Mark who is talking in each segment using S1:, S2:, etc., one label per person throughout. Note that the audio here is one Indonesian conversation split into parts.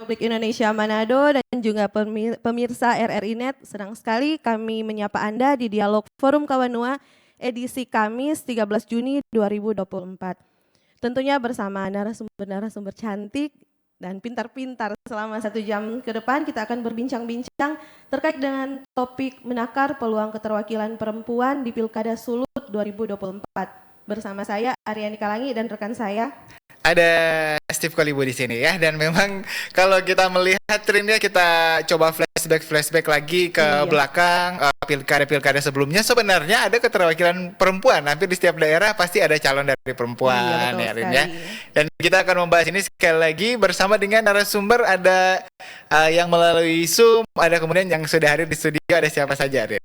S1: Republik Indonesia Manado dan juga pemirsa RRI Net. Senang sekali kami menyapa Anda di Dialog Forum Kawanua edisi Kamis 13 Juni 2024. Tentunya bersama narasumber-narasumber cantik dan pintar-pintar. Selama 1 jam ke depan kita akan berbincang-bincang terkait dengan topik menakar peluang keterwakilan perempuan di Pilkada Sulut 2024. Bersama saya Aryani Kalangi dan rekan saya
S2: ada Steve Kolibu di sini ya, dan memang kalau kita melihat trennya, kita coba flashback lagi ke belakang pilkada sebelumnya, sebenarnya ada keterwakilan perempuan. Hampir di setiap daerah pasti ada calon dari perempuan, ya Rin ya. Dan kita akan membahas ini sekali lagi bersama dengan narasumber, ada yang melalui Zoom, ada kemudian yang sudah hadir di studio. Ada siapa saja, Rin?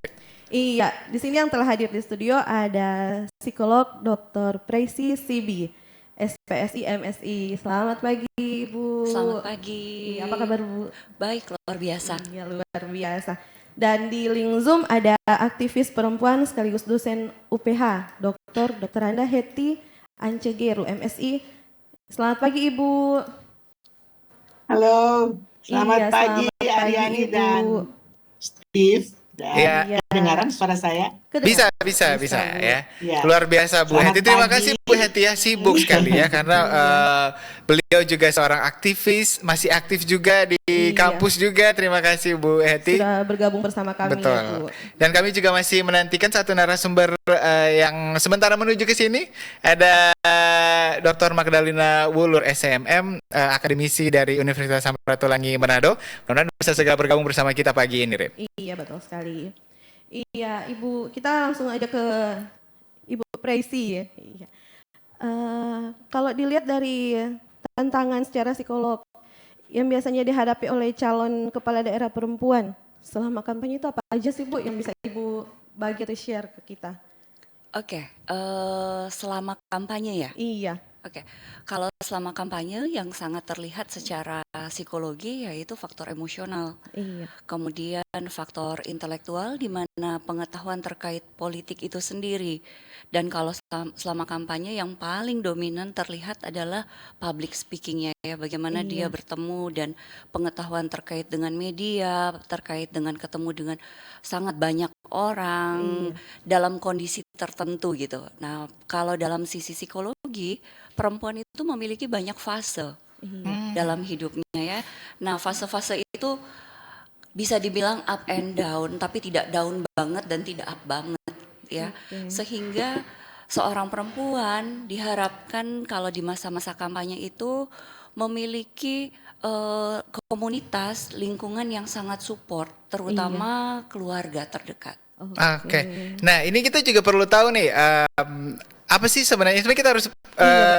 S1: Iya, di sini yang telah hadir di studio ada psikolog Dr. Preisi Sibi, SPSI MSI. Selamat pagi Ibu.
S3: Selamat pagi.
S1: Apa kabar Bu?
S3: Baik, luar biasa.
S1: Iya, luar biasa. Dan di link Zoom ada aktivis perempuan sekaligus dosen UPH, Dr. Anda Heti Ancegeru MSI. Selamat pagi Ibu.
S4: Halo, selamat pagi Aryani dan Steve. Dan kedengaran suara saya?
S2: Bisa ya. Luar biasa Bu Heti. Terima kasih Bu Heti ya, sibuk sekali ya karena beliau juga seorang aktivis, masih aktif juga di kampus juga. Terima kasih Bu Heti
S1: sudah bergabung bersama kami.
S2: Betul.
S1: Ya, Bu.
S2: Dan kami juga masih menantikan satu narasumber yang sementara menuju ke sini. Ada Dr. Magdalena Wulur SMM, akademisi dari Universitas Samratulangi Manado. Mudah-mudahan bisa segera bergabung bersama kita pagi ini, Rin.
S1: Iya, betul sekali. Iya, Ibu, kita langsung aja ke Ibu Preisi ya. Iya. Kalau dilihat dari tantangan secara psikolog yang biasanya dihadapi oleh calon kepala daerah perempuan selama kampanye itu apa aja sih Bu yang bisa Ibu bagi atau share ke kita?
S3: Oke, selama kampanye ya?
S1: Iya.
S3: Oke, kalau selama kampanye yang sangat terlihat secara psikologi yaitu faktor emosional.
S1: Iya.
S3: Kemudian faktor intelektual di mana pengetahuan terkait politik itu sendiri. Dan kalau selama kampanye yang paling dominan terlihat adalah public speakingnya ya, bagaimana dia bertemu dan pengetahuan terkait dengan media, terkait dengan ketemu dengan sangat banyak orang dalam kondisi tertentu gitu. Nah, kalau dalam sisi psikologi, perempuan itu memiliki banyak fase dalam hidupnya ya. Nah, fase-fase itu bisa dibilang up and down, tapi tidak down banget dan tidak up banget ya. Sehingga seorang perempuan diharapkan kalau di masa-masa kampanye itu memiliki komunitas, lingkungan yang sangat support, terutama keluarga terdekat.
S2: Oke. Nah, ini kita juga perlu tahu nih, apa sih sebenarnya kita harus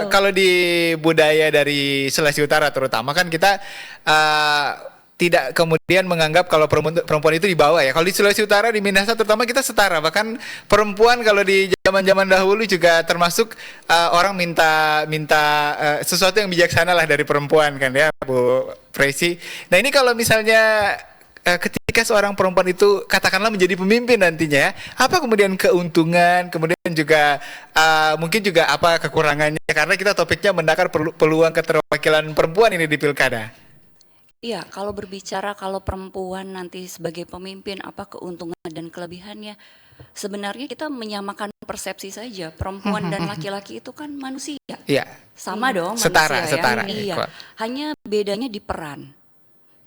S2: kalau di budaya dari Sulawesi Utara terutama kan kita tidak kemudian menganggap kalau perempuan itu di bawah ya. Kalau di Sulawesi Utara, di Minahasa terutama kita setara. Bahkan perempuan kalau di zaman-zaman dahulu juga termasuk orang minta sesuatu yang bijaksana lah dari perempuan kan ya, Bu Preisi. Nah, ini kalau misalnya ketika seorang perempuan itu katakanlah menjadi pemimpin nantinya, apa kemudian keuntungan, kemudian juga mungkin juga apa kekurangannya, karena kita topiknya menakar peluang keterwakilan perempuan ini di pilkada.
S3: Iya, kalau berbicara kalau perempuan nanti sebagai pemimpin, apa keuntungan dan kelebihannya, sebenarnya kita menyamakan persepsi saja. Perempuan dan laki-laki itu kan manusia.
S2: Iya.
S3: Sama dong,
S2: setara,
S3: manusia
S2: setara.
S3: ya. Iya, hanya bedanya di peran.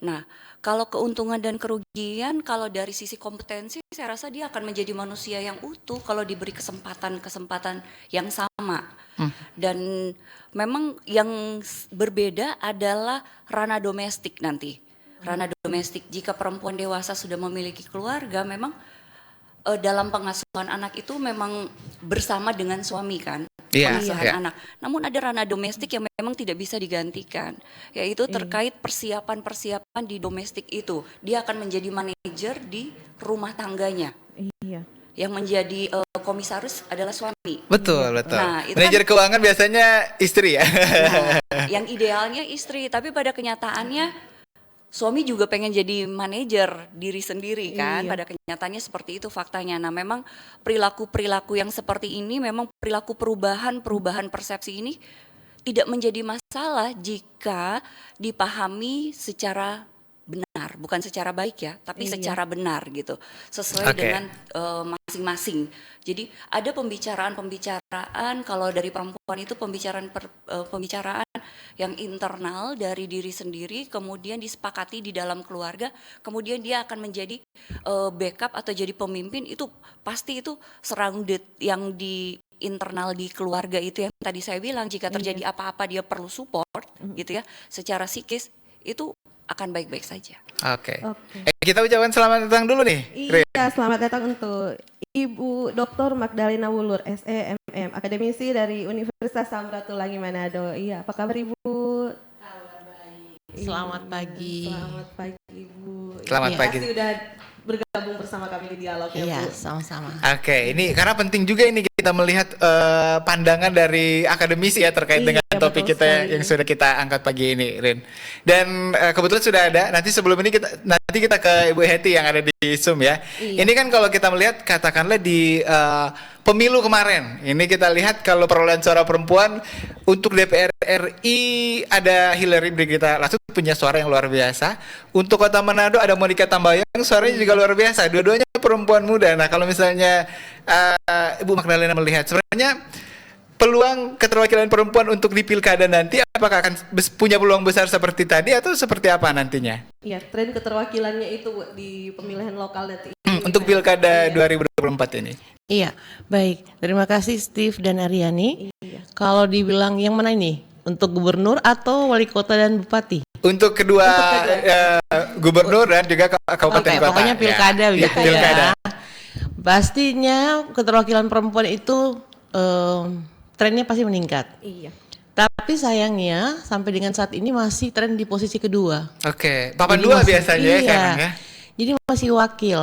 S3: Nah, kalau keuntungan dan kerugian, kalau dari sisi kompetensi, saya rasa dia akan menjadi manusia yang utuh kalau diberi kesempatan yang sama. Dan memang yang berbeda adalah ranah domestik nanti. Ranah domestik, jika perempuan dewasa sudah memiliki keluarga, memang dalam pengasuhan anak itu memang bersama dengan suami kan. Pengasuhan anak. Namun ada ranah domestik yang memang tidak bisa digantikan, yaitu terkait persiapan di domestik itu. Dia akan menjadi manajer di rumah tangganya.
S1: Iya.
S3: Yang menjadi komisaris adalah suami.
S2: Betul.
S3: Nah,
S2: manajer keuangan biasanya istri ya.
S3: Nah, yang idealnya istri, tapi pada kenyataannya suami juga pengen jadi manajer diri sendiri kan. Pada kenyataannya seperti itu faktanya. Nah, memang perilaku yang seperti ini, memang perilaku perubahan persepsi ini tidak menjadi masalah jika dipahami secara benar, bukan secara baik ya, tapi secara benar gitu, sesuai dengan masing-masing. Jadi ada pembicaraan kalau dari perempuan itu pembicaraan yang internal dari diri sendiri, kemudian disepakati di dalam keluarga, kemudian dia akan menjadi backup atau jadi pemimpin, itu pasti itu surrounded yang di internal di keluarga itu yang tadi saya bilang, jika terjadi apa-apa dia perlu support gitu ya, secara psikis itu akan baik-baik saja.
S2: Oke. Kita ucapkan selamat datang dulu nih.
S1: Iya, selamat datang untuk Ibu Dr. Magdalena Wulur, SEMM, akademisi dari Universitas Samratulangi Manado. Iya, apa kabar Ibu?
S5: Kabar baik. Selamat pagi.
S1: Selamat pagi Ibu.
S2: Selamat pagi.
S1: Terima kasih udah bergabung bersama kami di dialog ya,
S5: Iya,
S1: Bu.
S5: sama-sama.
S2: Oke, ini karena penting juga ini kita melihat pandangan dari akademisi ya terkait dengan topik
S1: betul
S2: kita
S1: sekali.
S2: yang sudah kita angkat pagi ini, Rin. Dan kebetulan sudah ada. Nanti sebelum ini kita ke Ibu Hetty yang ada di Zoom ya.
S1: Iya.
S2: Ini kan kalau kita melihat katakanlah di pemilu kemarin, ini kita lihat kalau perolehan suara perempuan untuk DPR RI ada Hillary Brigita Lasut punya suara yang luar biasa. Untuk Kota Manado ada Monica Tambayang, suaranya juga luar biasa. Dua-duanya perempuan muda. Nah, kalau misalnya Ibu Magdalena melihat sebenarnya peluang keterwakilan perempuan untuk di pilkada nanti apakah akan punya peluang besar seperti tadi atau seperti apa nantinya?
S1: Iya, tren keterwakilannya itu Bu, di pemilihan lokal nanti.
S2: Untuk pilkada 2024 ini.
S5: Iya, baik. Terima kasih Steve dan Aryani.
S1: Iya.
S5: Kalau dibilang yang mana ini? Untuk gubernur atau wali kota dan bupati?
S2: Untuk kedua gubernur dan juga kabupaten
S5: Oke,
S2: kota.
S5: pokoknya pilkada
S2: Ya,
S5: begitu
S2: pilkada.
S5: ya. Pastinya keterwakilan perempuan itu trennya pasti meningkat.
S1: Iya.
S5: Tapi sayangnya sampai dengan saat ini masih tren di posisi kedua.
S2: Oke, papan
S5: Jadi
S2: dua
S5: masih-
S2: biasanya ya
S5: iya.
S2: sekarang ya.
S5: Jadi masih wakil.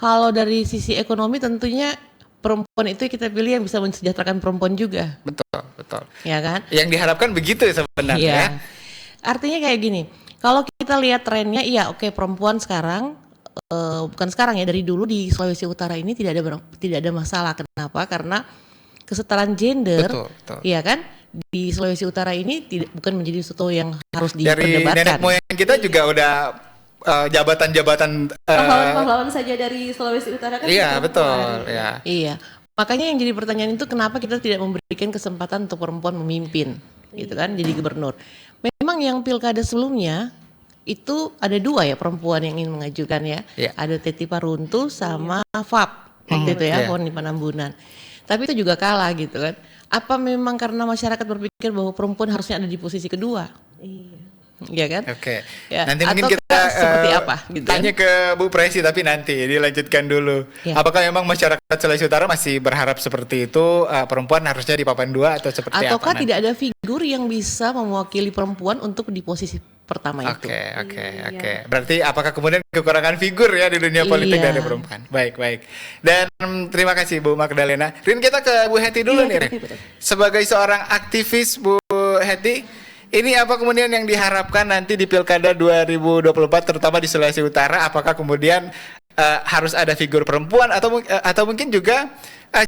S5: Kalau dari sisi ekonomi tentunya perempuan itu kita pilih yang bisa mensejahterakan perempuan juga,
S2: Betul, betul.
S5: ya kan?
S2: Yang diharapkan begitu sebenarnya.
S5: Iya.
S2: Ya.
S5: Artinya kayak gini, kalau kita lihat trennya, iya oke perempuan sekarang, bukan sekarang ya, dari dulu di Sulawesi Utara ini tidak ada masalah. Kenapa? Karena kesetaraan gender,
S2: Betul, betul.
S5: iya kan? Di Sulawesi Utara ini bukan menjadi sesuatu yang harus
S2: Dari
S5: diperdebatkan.
S2: nenek moyang kita juga udah jabatan-jabatan
S1: Pahlawan-pahlawan saja dari Sulawesi Utara kan.
S2: iya,
S1: perempuan.
S2: betul, ya.
S5: Iya, makanya yang jadi pertanyaan itu kenapa kita tidak memberikan kesempatan untuk perempuan memimpin, gitu kan, jadi gubernur. Memang yang pilkada sebelumnya itu ada dua ya perempuan yang ingin mengajukan ya,
S2: Iya.
S5: ada Teti Paruntu sama Fab, waktu itu ya,
S2: iya.
S5: Poni Panambunan. Tapi itu juga kalah gitu kan. Apa memang karena masyarakat berpikir bahwa perempuan harusnya ada di posisi kedua,
S1: Iya.
S5: ya kan?
S2: Oke.
S5: Ya,
S2: Nanti mungkin
S5: atau
S2: kita
S5: seperti apa gitu kan?
S2: tanya ke Bu Presi tapi nanti dilanjutkan dulu.
S5: Ya.
S2: Apakah memang masyarakat Sulawesi Utara masih berharap seperti itu perempuan harusnya di papan dua atau seperti
S5: Ataukah
S2: apa?
S5: tidak ada figur yang bisa mewakili perempuan untuk di posisi pertama itu?
S2: Oke. Berarti apakah kemudian kekurangan figur ya di dunia politik
S5: Iya.
S2: dari perempuan? Baik. Dan terima kasih Bu Magdalena. Rin, kita ke Bu Hetty dulu nih, Rin.
S1: betul.
S2: Sebagai seorang aktivis Bu Hetty, ini apa kemudian yang diharapkan nanti di Pilkada 2024 terutama di Sulawesi Utara? Apakah kemudian harus ada figur perempuan atau mungkin juga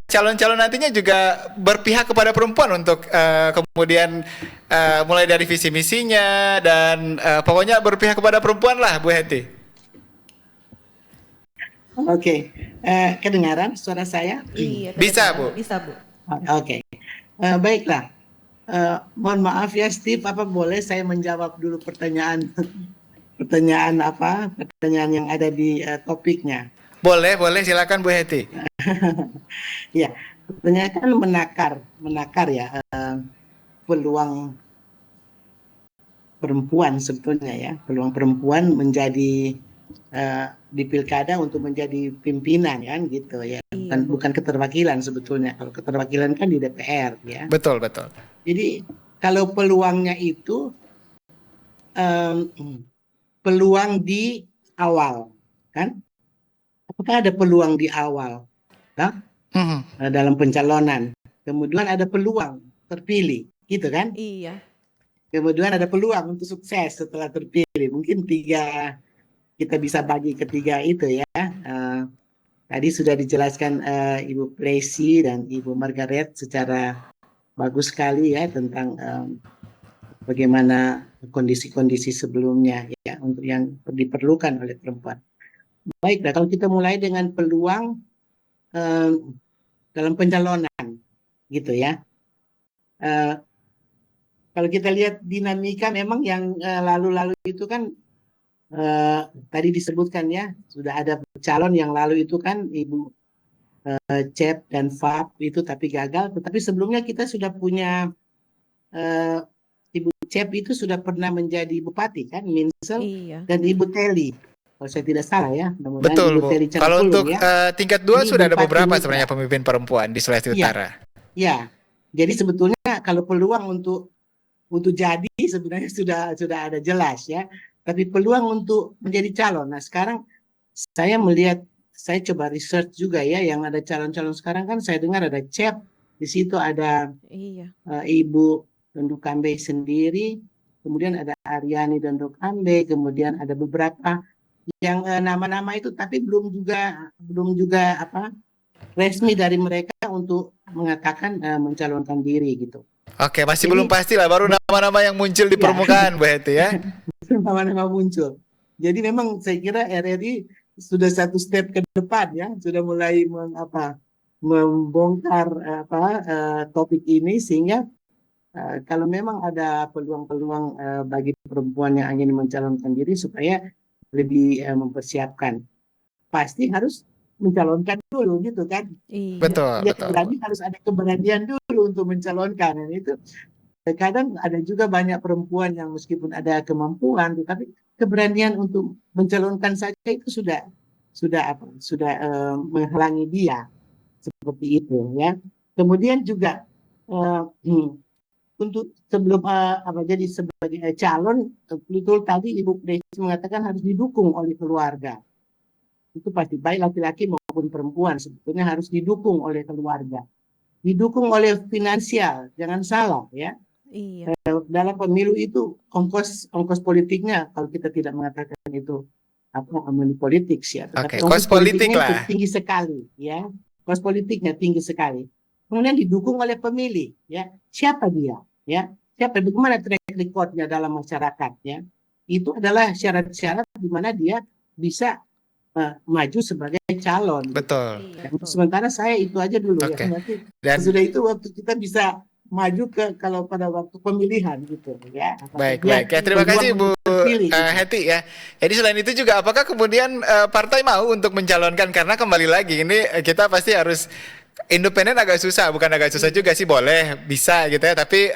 S2: calon-calon nantinya juga berpihak kepada perempuan untuk kemudian mulai dari visi misinya dan pokoknya berpihak kepada perempuan lah Bu Hetty.
S4: Oke, kedengaran suara saya?
S1: Iya.
S2: Bisa,
S1: kedengaran.
S2: Bu.
S1: Bisa, Bu.
S4: Oke, baiklah. Mohon maaf ya Steve, apa boleh saya menjawab dulu pertanyaan yang ada di topiknya?
S2: Boleh silakan Bu Hetty.
S4: Ya, pertanyaan kan menakar ya peluang perempuan sebetulnya ya, peluang perempuan menjadi di pilkada untuk menjadi pimpinan kan gitu ya, bukan keterwakilan sebetulnya. Kalau keterwakilan kan di DPR ya.
S2: Betul.
S4: Jadi kalau peluangnya itu peluang di awal kan, apakah ada peluang di awal dalam pencalonan, kemudian ada peluang terpilih gitu kan,
S1: Iya.
S4: kemudian ada peluang untuk sukses setelah terpilih. Mungkin kita bisa bagi ketiga itu ya. Tadi sudah dijelaskan Ibu Presi dan Ibu Margaret secara bagus sekali ya tentang bagaimana kondisi-kondisi sebelumnya ya untuk yang diperlukan oleh perempuan. Baiklah, kalau kita mulai dengan peluang dalam pencalonan, gitu ya. Kalau kita lihat dinamika memang yang lalu-lalu itu kan tadi disebutkan ya, sudah ada calon yang lalu itu kan Ibu CEP dan FAP itu tapi gagal. Tetapi sebelumnya kita sudah punya Ibu CEP itu sudah pernah menjadi bupati kan, Minsel,
S1: Iya.
S4: dan Ibu Teli. Kalau saya tidak salah ya, mudah-mudahan
S2: Betul,
S4: Ibu
S2: Bu.
S4: Teli
S2: Kalau
S4: Cangkulung
S2: untuk
S4: ya.
S2: tingkat 2
S4: Ini
S2: sudah ada
S4: bupati
S2: beberapa
S4: muda.
S2: sebenarnya pemimpin perempuan di Sulawesi
S4: Iya.
S2: Utara.
S4: Ya, jadi sebetulnya kalau peluang untuk jadi sebenarnya sudah ada jelas ya. Tapi peluang untuk menjadi calon. Nah sekarang saya melihat, saya coba research juga ya, yang ada calon-calon sekarang kan saya dengar ada CEP, di situ ada
S1: Iya.
S4: Ibu Dondukambe sendiri, kemudian ada Aryani Dondukambe, kemudian ada beberapa yang nama-nama itu, tapi belum juga apa resmi dari mereka untuk mengatakan mencalonkan diri gitu.
S2: Oke, masih
S4: Jadi,
S2: belum pasti lah, baru nama-nama yang muncul di
S4: Ya.
S2: permukaan, Bu Heti ya.
S4: nama-nama muncul. Jadi memang saya kira RRI sudah satu step ke depan ya, sudah mulai membongkar topik ini sehingga kalau memang ada peluang-peluang bagi perempuan yang ingin mencalonkan diri supaya lebih mempersiapkan, pasti harus mencalonkan dulu gitu kan.
S1: Iya.
S2: Betul,
S4: Ya,
S2: betul.
S4: berarti harus ada keberanian dulu untuk mencalonkan. Dan itu kadang ada juga banyak perempuan yang meskipun ada kemampuan, tetapi keberanian untuk mencalonkan saja itu sudah menghalangi dia seperti itu ya. Kemudian juga untuk sebelum jadi sebagai calon, betul tadi Ibu Desi mengatakan harus didukung oleh keluarga. Itu pasti baik laki-laki maupun perempuan sebetulnya harus didukung oleh keluarga, didukung oleh finansial, jangan salah ya.
S1: Iya.
S4: Dalam pemilu itu ongkos politiknya, kalau kita tidak mengatakan itu money politics ya,
S2: Oke,
S4: tetapi ongkos
S2: kos politik
S4: politiknya itu
S2: lah.
S4: tinggi sekali ya, kos politiknya tinggi sekali. Kemudian didukung oleh pemilih ya, siapa dia ya, bagaimana track recordnya dalam masyarakat ya, itu adalah syarat-syarat di mana dia bisa maju sebagai calon.
S2: Betul.
S1: Iya.
S4: Sementara saya itu aja dulu
S2: Oke.
S4: ya, nanti
S2: Dan
S4: sudah itu waktu kita bisa maju kalau pada waktu pemilihan gitu ya.
S2: baik.
S4: Dia
S2: Ya, terima
S4: peluang
S2: kasih Bu
S4: untuk terpilih, gitu.
S2: Heti ya. Jadi selain itu juga apakah kemudian partai mau untuk mencalonkan, karena kembali lagi ini kita pasti harus independen, agak susah, bukan agak susah juga sih, boleh bisa gitu ya, tapi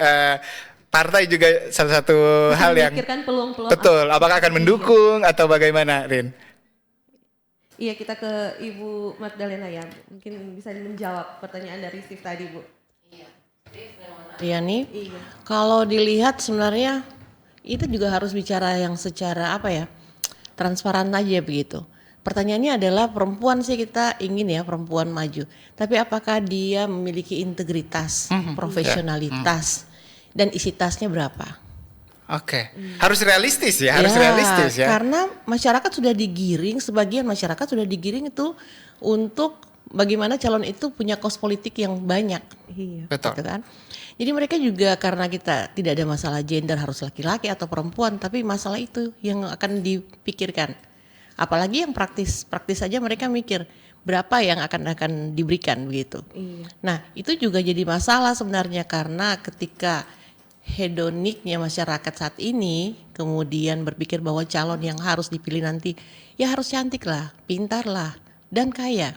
S2: partai juga salah satu
S1: Masih
S2: hal yang
S1: memikirkan peluang-peluang
S2: betul. Apakah akan mendukung atau bagaimana, Rin?
S1: Iya, kita ke Ibu Magdalena ya. Mungkin bisa menjawab pertanyaan dari Steve tadi, Bu.
S5: Riani,
S1: Iya.
S5: kalau dilihat sebenarnya itu juga harus bicara yang secara transparan aja begitu. Pertanyaannya adalah perempuan sih kita ingin ya perempuan maju, tapi apakah dia memiliki integritas, profesionalitas, dan isi tasnya berapa?
S2: Oke. Harus realistis ya, harus realistis ya.
S5: Karena masyarakat sudah digiring, sebagian masyarakat sudah digiring itu untuk bagaimana calon itu punya kos politik yang banyak.
S1: Iya.
S2: Betul.
S5: Gitu kan? Jadi mereka juga, karena kita tidak ada masalah gender harus laki-laki atau perempuan, tapi masalah itu yang akan dipikirkan. Apalagi yang praktis saja mereka mikir berapa yang akan diberikan begitu.
S1: Iya.
S5: Nah, itu juga jadi masalah sebenarnya, karena ketika hedoniknya masyarakat saat ini kemudian berpikir bahwa calon yang harus dipilih nanti ya harus cantik lah, pintar lah, dan kaya,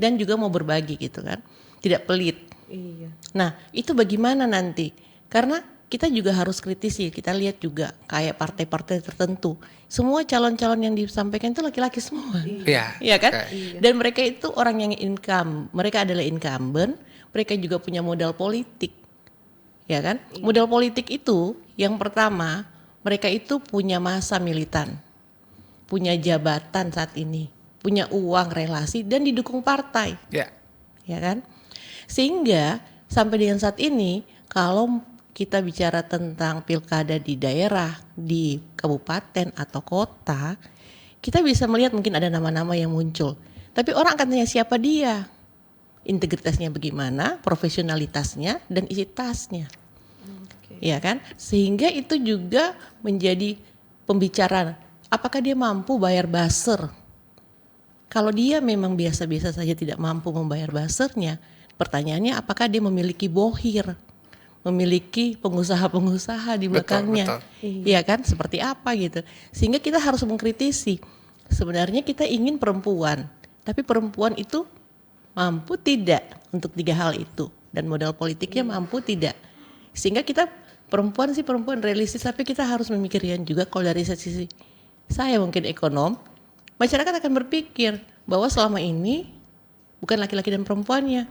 S5: dan juga mau berbagi gitu kan, tidak pelit.
S1: Iya.
S5: Nah itu bagaimana nanti, karena kita juga harus kritisi, kita lihat juga kayak partai-partai tertentu, semua calon-calon yang disampaikan itu laki-laki semua.
S2: Iya.
S5: Iya kan?
S2: Oke.
S5: Dan mereka itu orang yang mereka adalah incumbent, mereka juga punya modal politik. Ya kan? Modal politik itu yang pertama, mereka itu punya masa militan, punya jabatan saat ini, punya uang, relasi, dan didukung partai.
S2: Ya.
S5: Ya kan? Sehingga sampai dengan saat ini kalau kita bicara tentang pilkada di daerah, di kabupaten atau kota, kita bisa melihat mungkin ada nama-nama yang muncul. Tapi orang akan tanya siapa dia? integritasnya bagaimana, profesionalitasnya, dan isi tasnya. Ya kan? Sehingga itu juga menjadi pembicaraan. Apakah dia mampu bayar buzzer? Kalau dia memang biasa-biasa saja tidak mampu membayar buzzernya, pertanyaannya apakah dia memiliki bohir, memiliki pengusaha-pengusaha di belakangnya, ya kan? Seperti apa gitu? Sehingga kita harus mengkritisi. Sebenarnya kita ingin perempuan, tapi perempuan itu mampu tidak untuk 3 hal itu, dan modal politiknya mampu tidak. Sehingga kita perempuan realistis, tapi kita harus memikirkan juga kalau dari sisi saya mungkin ekonom, masyarakat akan berpikir bahwa selama ini bukan laki-laki dan perempuannya,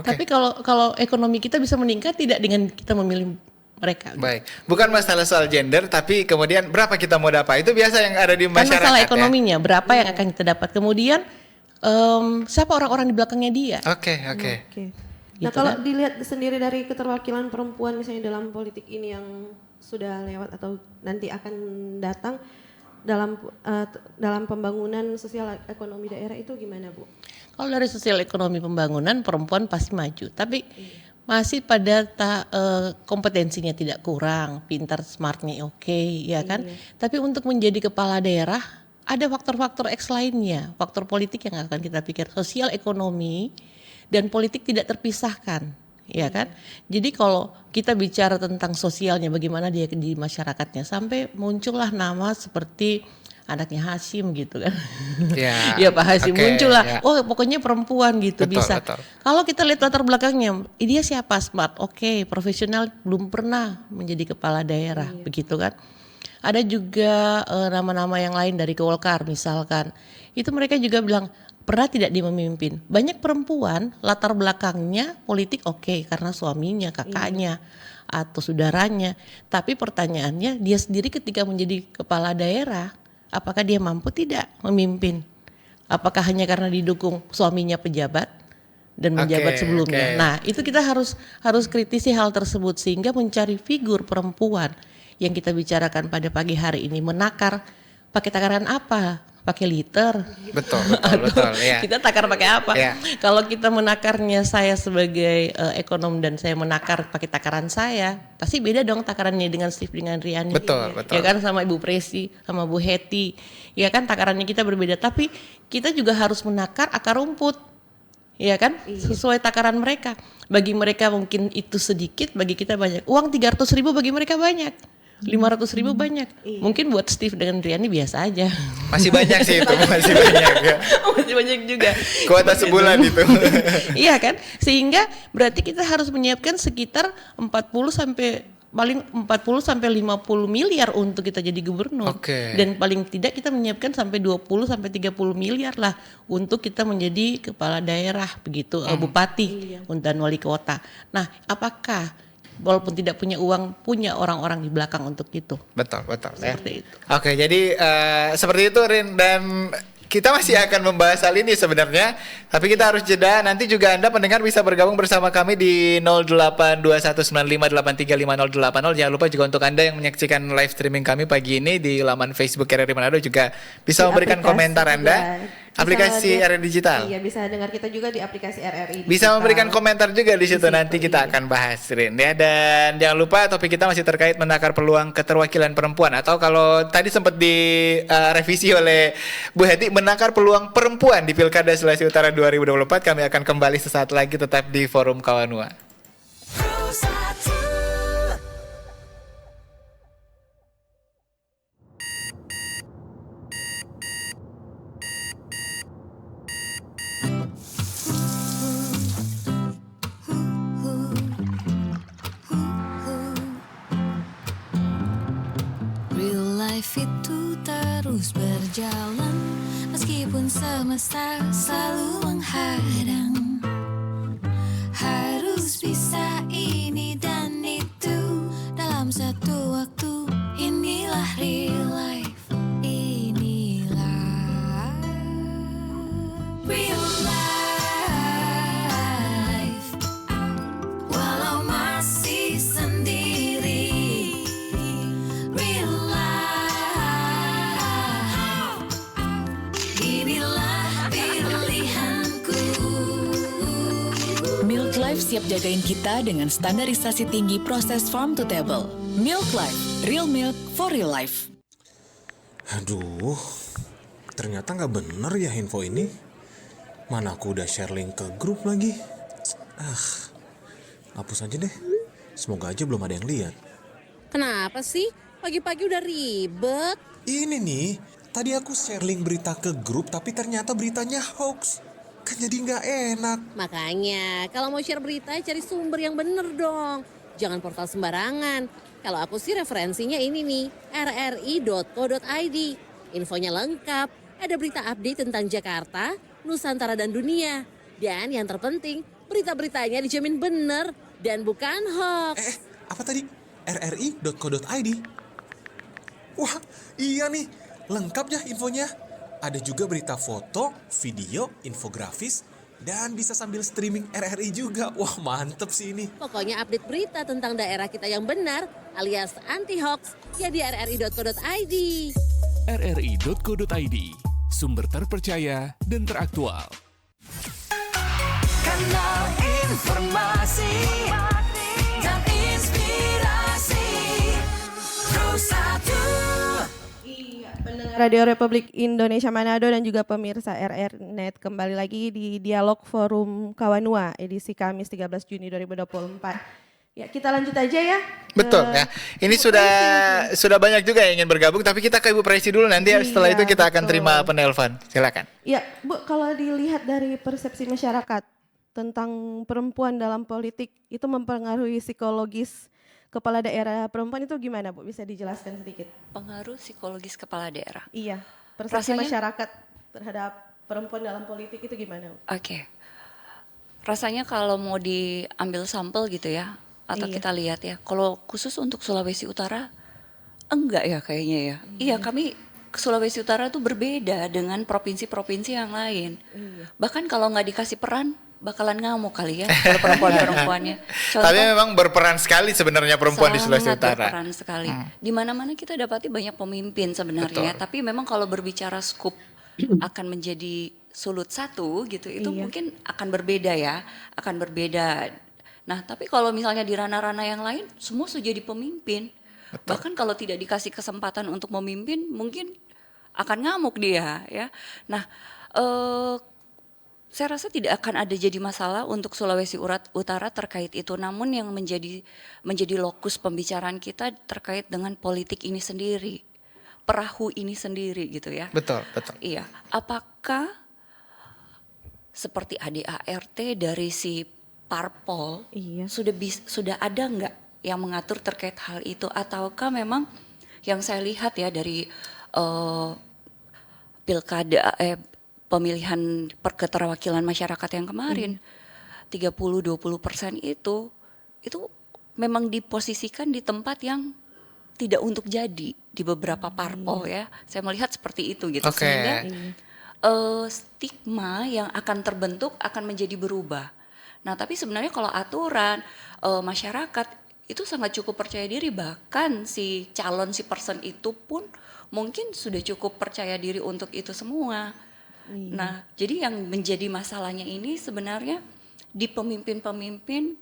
S5: tapi kalau ekonomi kita bisa meningkat tidak dengan kita memilih mereka.
S2: Baik, bukan masalah soal gender, tapi kemudian berapa kita mau dapat, itu biasa yang ada di masyarakat.
S5: Kan masalah ekonominya, berapa yang akan kita dapat, kemudian siapa orang-orang di belakangnya dia.
S2: Oke.
S1: Nah,
S5: Gitu
S1: kalau
S5: kan?
S1: dilihat sendiri dari keterwakilan perempuan misalnya dalam politik ini yang sudah lewat atau nanti akan datang dalam pembangunan sosial ekonomi daerah itu gimana, Bu?
S5: Kalau dari sosial ekonomi pembangunan perempuan pasti maju, tapi masih pada kompetensinya tidak kurang, pintar, smartnya oke, ya kan? Tapi untuk menjadi kepala daerah ada faktor-faktor X lainnya, faktor politik yang akan kita pikir, sosial ekonomi dan politik tidak terpisahkan, ya kan? Jadi kalau kita bicara tentang sosialnya, bagaimana dia di masyarakatnya, sampai muncullah nama seperti anaknya Hasyim gitu kan. Ya Pak Hasyim muncullah. Oh pokoknya perempuan gitu, bisa. Kalau kita lihat latar belakangnya, dia siapa? Smart, oke, profesional, belum pernah menjadi kepala daerah, begitu kan. Ada juga nama-nama yang lain dari Golkar misalkan. Itu mereka juga bilang pernah tidak dia memimpin. Banyak perempuan latar belakangnya politik oke, karena suaminya, kakaknya, atau saudaranya. Tapi pertanyaannya dia sendiri ketika menjadi kepala daerah, apakah dia mampu tidak memimpin? Apakah hanya karena didukung suaminya pejabat dan menjabat sebelumnya? Nah itu kita harus kritisi hal tersebut, sehingga mencari figur perempuan yang kita bicarakan pada pagi hari ini, menakar pakai takaran apa? Pakai liter, betul ya. Kita takar pakai apa? Kalau kita menakarnya, saya sebagai ekonom dan saya menakar pakai takaran saya, pasti beda dong takarannya dengan Steve dengan Riani, betul. Ya kan, sama Ibu Presi, sama Bu Heti, ya kan takarannya kita berbeda. Tapi kita juga harus menakar akar rumput, ya kan, sesuai takaran mereka. Bagi mereka mungkin itu sedikit, bagi kita banyak. Uang 300.000 bagi mereka banyak. 500.000 banyak. Mungkin buat Steve dengan Riani biasa aja. Masih banyak sih itu, masih banyak ya. Masih banyak juga.
S2: Kuota sebulan itu.
S5: Iya kan? Sehingga berarti kita harus menyiapkan sekitar 40 sampai 50 miliar untuk kita jadi gubernur. Dan paling tidak kita menyiapkan sampai 20 sampai 30 miliar lah untuk kita menjadi kepala daerah begitu, bupati dan wali kota. Nah, apakah walaupun tidak punya uang, punya orang-orang di belakang untuk itu? Betul.
S2: Seperti itu. Oke, jadi seperti itu Rin, dan kita masih akan membahas hal ini sebenarnya, tapi kita harus jeda. Nanti juga Anda pendengar bisa bergabung bersama kami di 082195835080. Jangan lupa juga untuk Anda yang menyaksikan live streaming kami pagi ini di laman Facebook RRI Manado juga bisa memberikan komentar Anda. Aplikasi RRI Digital.
S1: Iya, bisa dengar kita juga di aplikasi RRI Digital.
S2: Bisa memberikan komentar juga di situ, nanti kita akan bahas, Rin. Ya, dan jangan lupa topik kita masih terkait menakar peluang keterwakilan perempuan, atau kalau tadi sempat direvisi oleh Bu Heti, menakar peluang perempuan di Pilkada Sulawesi Utara 2024. Kami akan kembali sesaat lagi, tetap di Forum Kawanua.
S6: Life itu terus berjalan meskipun semesta selalu menghadang. Harus bisa ini dan itu dalam satu waktu. Inilah real life. Inilah real life. Walau masih sendiri, real life. Inilah pilihanku.
S7: siap jagain kita dengan standarisasi tinggi proses farm to table. Milk Life, real milk for real life.
S8: Aduh, ternyata nggak bener ya info ini. Mana aku udah share link ke grup lagi. Hapus aja deh. Semoga aja belum ada yang lihat.
S9: Kenapa sih? Pagi-pagi udah ribet.
S8: Ini nih, tadi aku share link berita ke grup tapi ternyata beritanya hoax. Kan jadi nggak enak.
S9: Makanya, kalau mau share berita, cari sumber yang bener dong. Jangan portal sembarangan. Kalau aku sih referensinya ini nih, rri.co.id. Infonya lengkap, ada berita update tentang Jakarta, Nusantara dan dunia. Dan yang terpenting, berita-beritanya dijamin bener dan bukan hoax.
S8: Apa tadi? rri.co.id? Wah, iya nih. Lengkap ya infonya. Ada juga berita foto, video, infografis, dan bisa sambil streaming RRI juga. Wah, mantep sih ini.
S9: Pokoknya update berita tentang daerah kita yang benar alias anti-hoax ya di rri.co.id.
S10: rri.co.id, sumber terpercaya dan teraktual.
S6: Kanal informasi dan inspirasi Pro1.
S1: Radio Republik Indonesia Manado dan juga pemirsa RRNet kembali lagi di Dialog Forum Kawanua edisi Kamis 13 Juni 2024. Ya, kita lanjut aja ya.
S2: Betul ya. Ini sudah banyak juga yang ingin bergabung tapi kita ke Ibu Presi dulu nanti setelah itu kita akan terima penelpon. Silakan.
S1: Ya, Bu, kalau dilihat dari persepsi masyarakat tentang perempuan dalam politik itu mempengaruhi psikologis kepala daerah perempuan itu gimana, Bu? Bisa dijelaskan sedikit?
S3: Pengaruh psikologis kepala daerah.
S1: Iya, persepsi
S3: Rasanya-
S1: masyarakat terhadap perempuan dalam politik itu gimana, Bu?
S3: Oke. Rasanya kalau mau diambil sampel gitu ya, atau
S1: Iya.
S3: kita lihat ya, kalau khusus untuk Sulawesi Utara, enggak ya kayaknya ya. Iya, kami Sulawesi Utara tuh berbeda dengan provinsi-provinsi yang lain. Bahkan kalau nggak dikasih peran, bakalan ngamuk kali ya kalau perempuan-perempuannya.
S2: Tapi memang berperan sekali sebenarnya perempuan di Sulawesi
S3: sangat
S2: Utara.
S3: berperan sekali. Di mana-mana kita dapati banyak pemimpin sebenarnya,
S2: Betul.
S3: tapi memang kalau berbicara skup akan menjadi sulut satu gitu, itu
S1: Iya.
S3: mungkin akan berbeda ya, akan berbeda. Nah, tapi kalau misalnya di ranah-ranah yang lain, semua sudah jadi pemimpin. Bahkan kalau tidak dikasih kesempatan untuk memimpin, mungkin akan ngamuk dia ya. Nah, saya rasa tidak akan ada jadi masalah untuk Sulawesi Utara terkait itu. Namun yang menjadi lokus pembicaraan kita terkait dengan politik ini sendiri, perahu ini sendiri gitu ya.
S2: Betul, betul.
S3: Iya, apakah seperti ADART dari si parpol
S1: Iya.
S3: sudah ada nggak yang mengatur terkait hal itu, ataukah memang yang saya lihat ya dari pilkada pemilihan keterwakilan masyarakat yang kemarin 30-20% itu memang diposisikan di tempat yang tidak untuk jadi di beberapa parpol ya. Saya melihat seperti itu gitu.
S2: Oke.
S3: Sehingga stigma yang akan terbentuk akan menjadi berubah. Nah, tapi sebenarnya kalau aturan masyarakat itu sangat cukup percaya diri, bahkan si calon si person itu pun mungkin sudah cukup percaya diri untuk itu semua. Nah, jadi yang menjadi masalahnya ini sebenarnya di pemimpin-pemimpin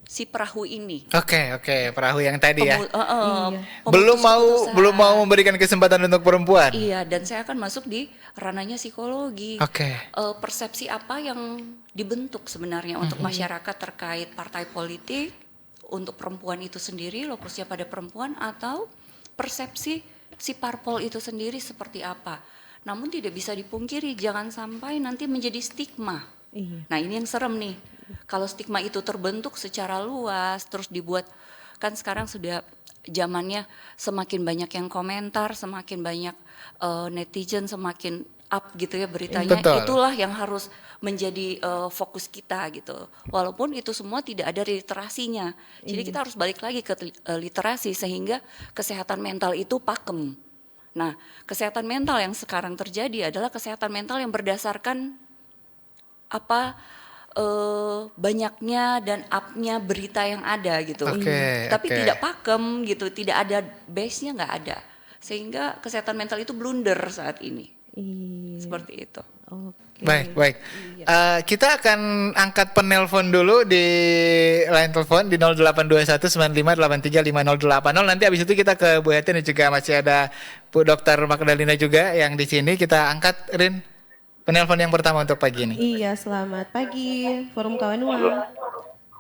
S3: si perahu ini.
S2: Oke, perahu yang tadi ya.
S3: Pemutus
S2: Belum mau memberikan kesempatan untuk perempuan.
S3: Iya, dan saya akan masuk di ranahnya psikologi.
S2: Oke.
S3: Persepsi apa yang dibentuk sebenarnya untuk masyarakat terkait partai politik, untuk perempuan itu sendiri, lokusnya pada perempuan, atau persepsi si parpol itu sendiri seperti apa. Namun tidak bisa dipungkiri, jangan sampai nanti menjadi stigma.
S1: Iya.
S3: Nah, ini yang serem nih. Kalau stigma itu terbentuk secara luas, terus dibuat, kan sekarang sudah zamannya semakin banyak yang komentar, semakin banyak netizen, semakin up gitu ya beritanya.
S2: Betul.
S3: Itulah yang harus menjadi fokus kita gitu. Walaupun itu semua tidak ada literasinya. Jadi kita harus balik lagi ke literasi sehingga kesehatan mental itu pakem. Nah, kesehatan mental yang sekarang terjadi adalah kesehatan mental yang berdasarkan banyaknya dan up-nya berita yang ada gitu. Tapi tidak pakem gitu, tidak ada base-nya, nggak ada. Sehingga kesehatan mental itu blunder saat ini.
S1: Iya.
S3: Seperti itu.
S1: Oke.
S2: Baik. Kita akan angkat penelpon dulu di line telepon di 082195835080. Nanti habis itu kita ke Bu Heti dan juga masih ada Bu Dr. Magdalena juga yang di sini. Kita angkat, Rin, penelpon yang pertama untuk pagi ini.
S1: Iya, selamat pagi Forum Kawanua.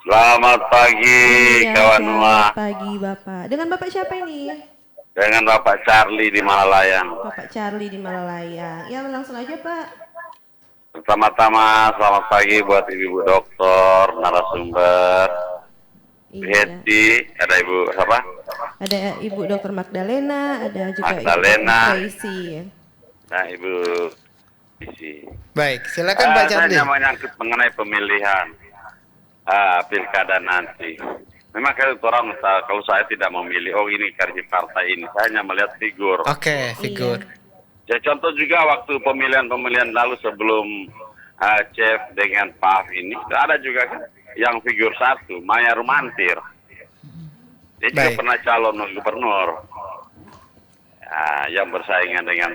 S11: Selamat pagi,
S1: Iya,
S11: kawan
S1: selamat
S11: Nuah.
S1: pagi Bapak. Dengan Bapak siapa ini?
S11: Dengan Bapak Charlie di Malalayang.
S1: Bapak Charlie di Malalayang. Ya, langsung aja Pak.
S11: Pertama-tama selamat pagi buat Ibu Dokter, narasumber,
S1: Iya.
S11: Heti, ada Ibu siapa?
S1: Ada Ibu Dr. Magdalena, ada juga
S11: Magdalena.
S1: Ibu Tracy.
S11: Nah, Ibu Isi.
S2: Baik, silakan Pak Charlie.
S11: Saya menyangkut mengenai pemilihan pilkada nanti. Memang kalau saya tidak memilih, ini karena partai ini, saya hanya melihat figur.
S2: Oke, figur.
S11: Ya, contoh juga waktu pemilihan lalu sebelum Chef dengan Paf ini, ada juga kan yang figur satu, Maya Rumantir. Dia juga pernah calon gubernur. Yang bersaingan dengan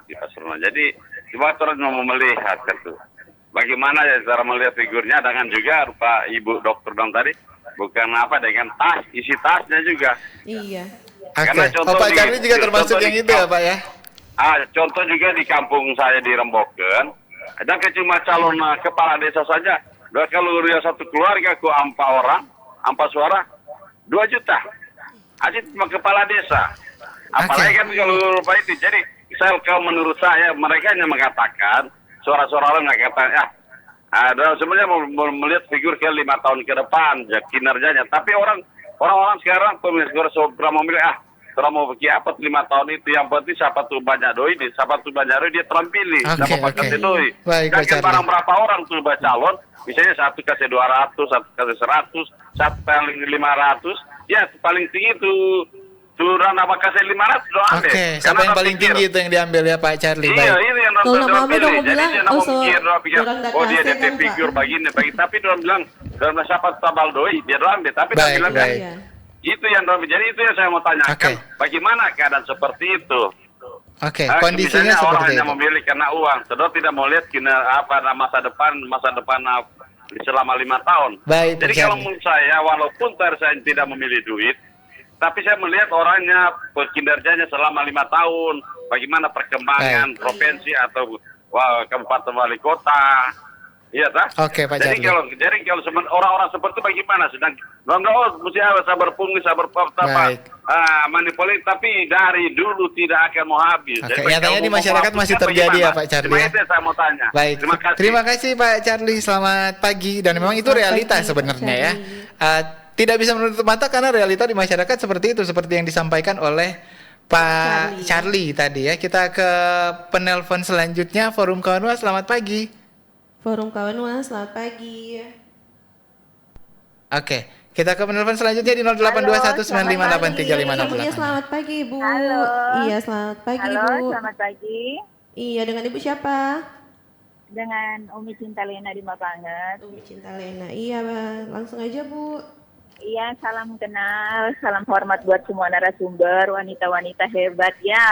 S11: di Pasuruan. Jadi, cuma terus mau melihat itu. Bagaimana cara melihat figurnya dengan juga rupa Ibu Dokter dong tadi, bukan dengan tas, isi tasnya juga.
S1: Iya.
S2: Oke. Pak Charlie juga termasuk yang itu ya Pak ya?
S11: Contoh juga di kampung saya di Remboken, dan cuma calon kepala desa saja. Kalau dia satu keluarga ke 4 orang, 4 suara, 2 juta. Aja cuma kepala desa. Apalagi kan kalau rupa itu. Jadi kalau menurut saya mereka hanya mengatakan suara-suara orang mengatakan ada sebenarnya mau melihat figur ke 5 tahun ke depan kinerjanya. Tapi orang-orang sekarang pemilih segera memilih mau pergi apa 5 tahun itu, yang penting siapa tuh banyak doi, dia terpilih, siapa pakai doi. Jangan barang berapa orang tuh calon, misalnya satu kasih 200, satu kasih 100, satu paling 500, ya paling tinggi tuh Kelurahan apa kasih 500 doang deh.
S2: Oke, siapa yang paling tinggi itu yang diambil ya Pak Charlie?
S11: Iya, ini yang
S1: Kalau
S11: orang
S1: Mami dong
S11: pilih. Jadi
S1: bilang,
S11: dia nak mikir, dia
S1: kan,
S11: DP figur begini. Tapi dia bilang, dalam siapa tabal doi, dia doang deh. Tapi dia bilang, itu yang jadi itu yang saya mau tanyakan. Bagaimana keadaan seperti itu?
S2: Oke, kondisinya seperti
S11: orang
S2: itu.
S11: hanya memilih karena uang, sedang tidak mau lihat masa depan selama 5 tahun.
S2: Baik,
S11: jadi kalau menurut saya, walaupun saya tidak memilih duit, tapi saya melihat orangnya, kinerjanya selama 5 tahun, bagaimana perkembangan provinsi atau kabupaten wali kota, iya tak?
S2: Oke, Pak
S11: jadi
S2: Charlie.
S11: kalau orang-orang seperti itu bagaimana? Sedang mesti sabar pungli, sabar manipulasi, tapi dari dulu tidak akan mau habis.
S2: Oke, nyatanya di masyarakat masih terjadi ya Pak Charlie ya?
S11: Itu yang saya mau tanya.
S2: Baik, terima kasih Pak Charlie, selamat pagi. Dan memang itu realita sebenarnya ya. Tidak bisa menutup mata karena realita di masyarakat seperti itu, seperti yang disampaikan oleh Pak Charlie tadi ya. Kita ke penelpon selanjutnya, Forum Kawanua, selamat pagi.
S1: Forum Kawanua, selamat pagi.
S2: Oke, kita ke penelpon selanjutnya di 0821958350.
S1: Iya, selamat pagi Ibu.
S12: Halo.
S1: Iya, selamat pagi
S12: Halo,
S1: Ibu.
S12: selamat pagi.
S1: Iya, dengan Ibu siapa?
S12: Dengan Umi Cintalena di Mabanget.
S1: Umi Cintalena, iya langsung aja Bu.
S12: Iya, salam kenal, salam hormat buat semua narasumber, wanita-wanita hebat ya.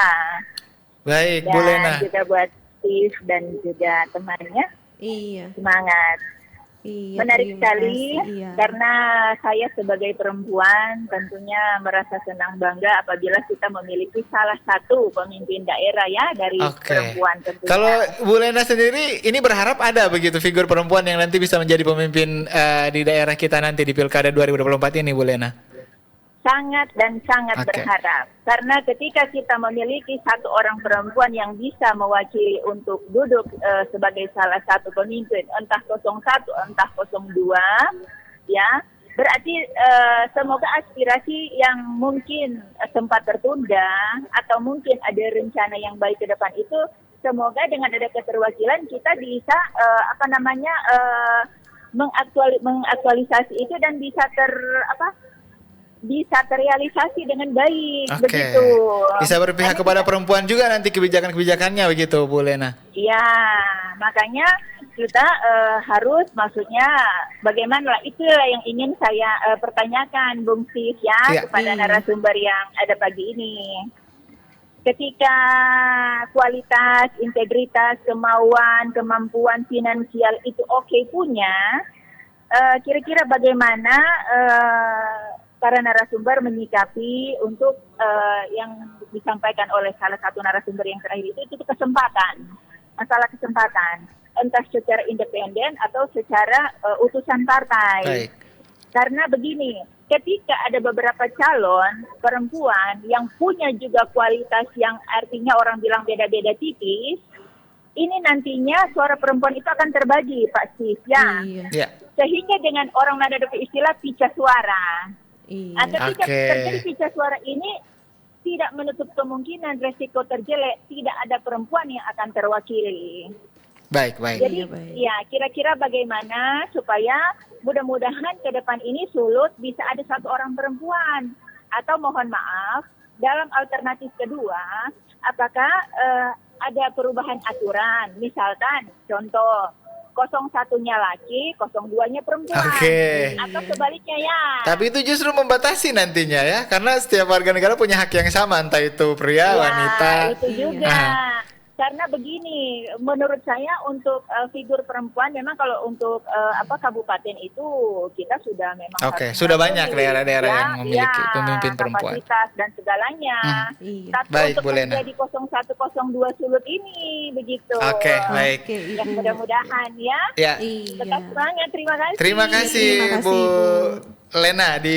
S2: Baik,
S12: dan
S2: Bu Lena.
S12: Dan juga buat Steve dan juga temannya.
S1: Iya.
S12: Semangat.
S1: Iya,
S12: menarik sekali
S1: iya.
S12: Karena saya sebagai perempuan tentunya merasa senang bangga apabila kita memiliki salah satu pemimpin daerah ya dari perempuan tentunya.
S2: Kalau Bu Lena sendiri ini berharap ada begitu figur perempuan yang nanti bisa menjadi pemimpin di daerah kita nanti di Pilkada 2024 ini Bu Lena?
S12: Sangat dan sangat berharap. Karena ketika kita memiliki satu orang perempuan yang bisa mewakili untuk duduk sebagai salah satu pemimpin, entah 01, entah 02, ya, berarti semoga aspirasi yang mungkin sempat tertunda atau mungkin ada rencana yang baik ke depan itu, semoga dengan ada keterwakilan kita bisa mengaktualisasi itu dan bisa bisa terrealisasi dengan baik, begitu.
S2: Bisa berpihak kepada perempuan juga nanti kebijakan-kebijakannya begitu, Bu Lena.
S12: Iya, makanya kita harus, maksudnya bagaimana, itulah yang ingin saya pertanyakan, Bung Sis ya, kepada narasumber yang ada pagi ini. ketika kualitas, integritas, kemauan, kemampuan finansial itu oke punya, kira-kira bagaimana para narasumber menyikapi untuk yang disampaikan oleh salah satu narasumber yang terakhir itu kesempatan, masalah kesempatan, entah secara independen atau secara utusan partai.
S2: Baik.
S12: Karena begini, ketika ada beberapa calon perempuan yang punya juga kualitas yang artinya orang bilang beda-beda tipis, ini nantinya suara perempuan itu akan terbagi, Pak Steve, ya.
S2: Iya.
S12: Sehingga dengan orang ada istilah pecah suara.
S1: Iya.
S12: Ketika
S2: Oke.
S12: terjadi pecah suara ini, tidak menutup kemungkinan resiko terjelek, tidak ada perempuan yang akan terwakili.
S2: Baik, baik.
S12: Jadi ya kira-kira bagaimana supaya mudah-mudahan ke depan ini Sulut bisa ada satu orang perempuan, atau mohon maaf dalam alternatif kedua apakah ada perubahan aturan, misalkan contoh 01-nya laki, 02-nya perempuan,
S2: Oke.
S12: atau sebaliknya ya.
S2: Tapi itu justru membatasi nantinya ya, karena setiap warga negara punya hak yang sama, entah itu pria, wanita.
S12: Itu juga.
S2: Ah.
S12: Karena begini, menurut saya untuk figur perempuan memang kalau untuk kabupaten itu kita sudah memang
S2: Oke,
S12: harus
S2: sudah banyak
S12: memiliki,
S2: daerah-daerah
S12: ya,
S2: yang memiliki
S12: ya,
S2: pemimpin perempuan.
S12: kapasitas dan segalanya.
S1: Iya.
S12: Tapi
S2: Baik,
S12: untuk
S2: Bu Lena.
S12: menjadi 0102 Sulut ini begitu.
S2: Oke, baik.
S1: Oke,
S12: Ya
S1: Ibu.
S12: mudah-mudahan ya.
S2: Ya.
S12: Tetap semangat, terima kasih.
S2: Terima kasih,
S1: Terima kasih,
S2: Bu
S1: Bu.
S2: Lena di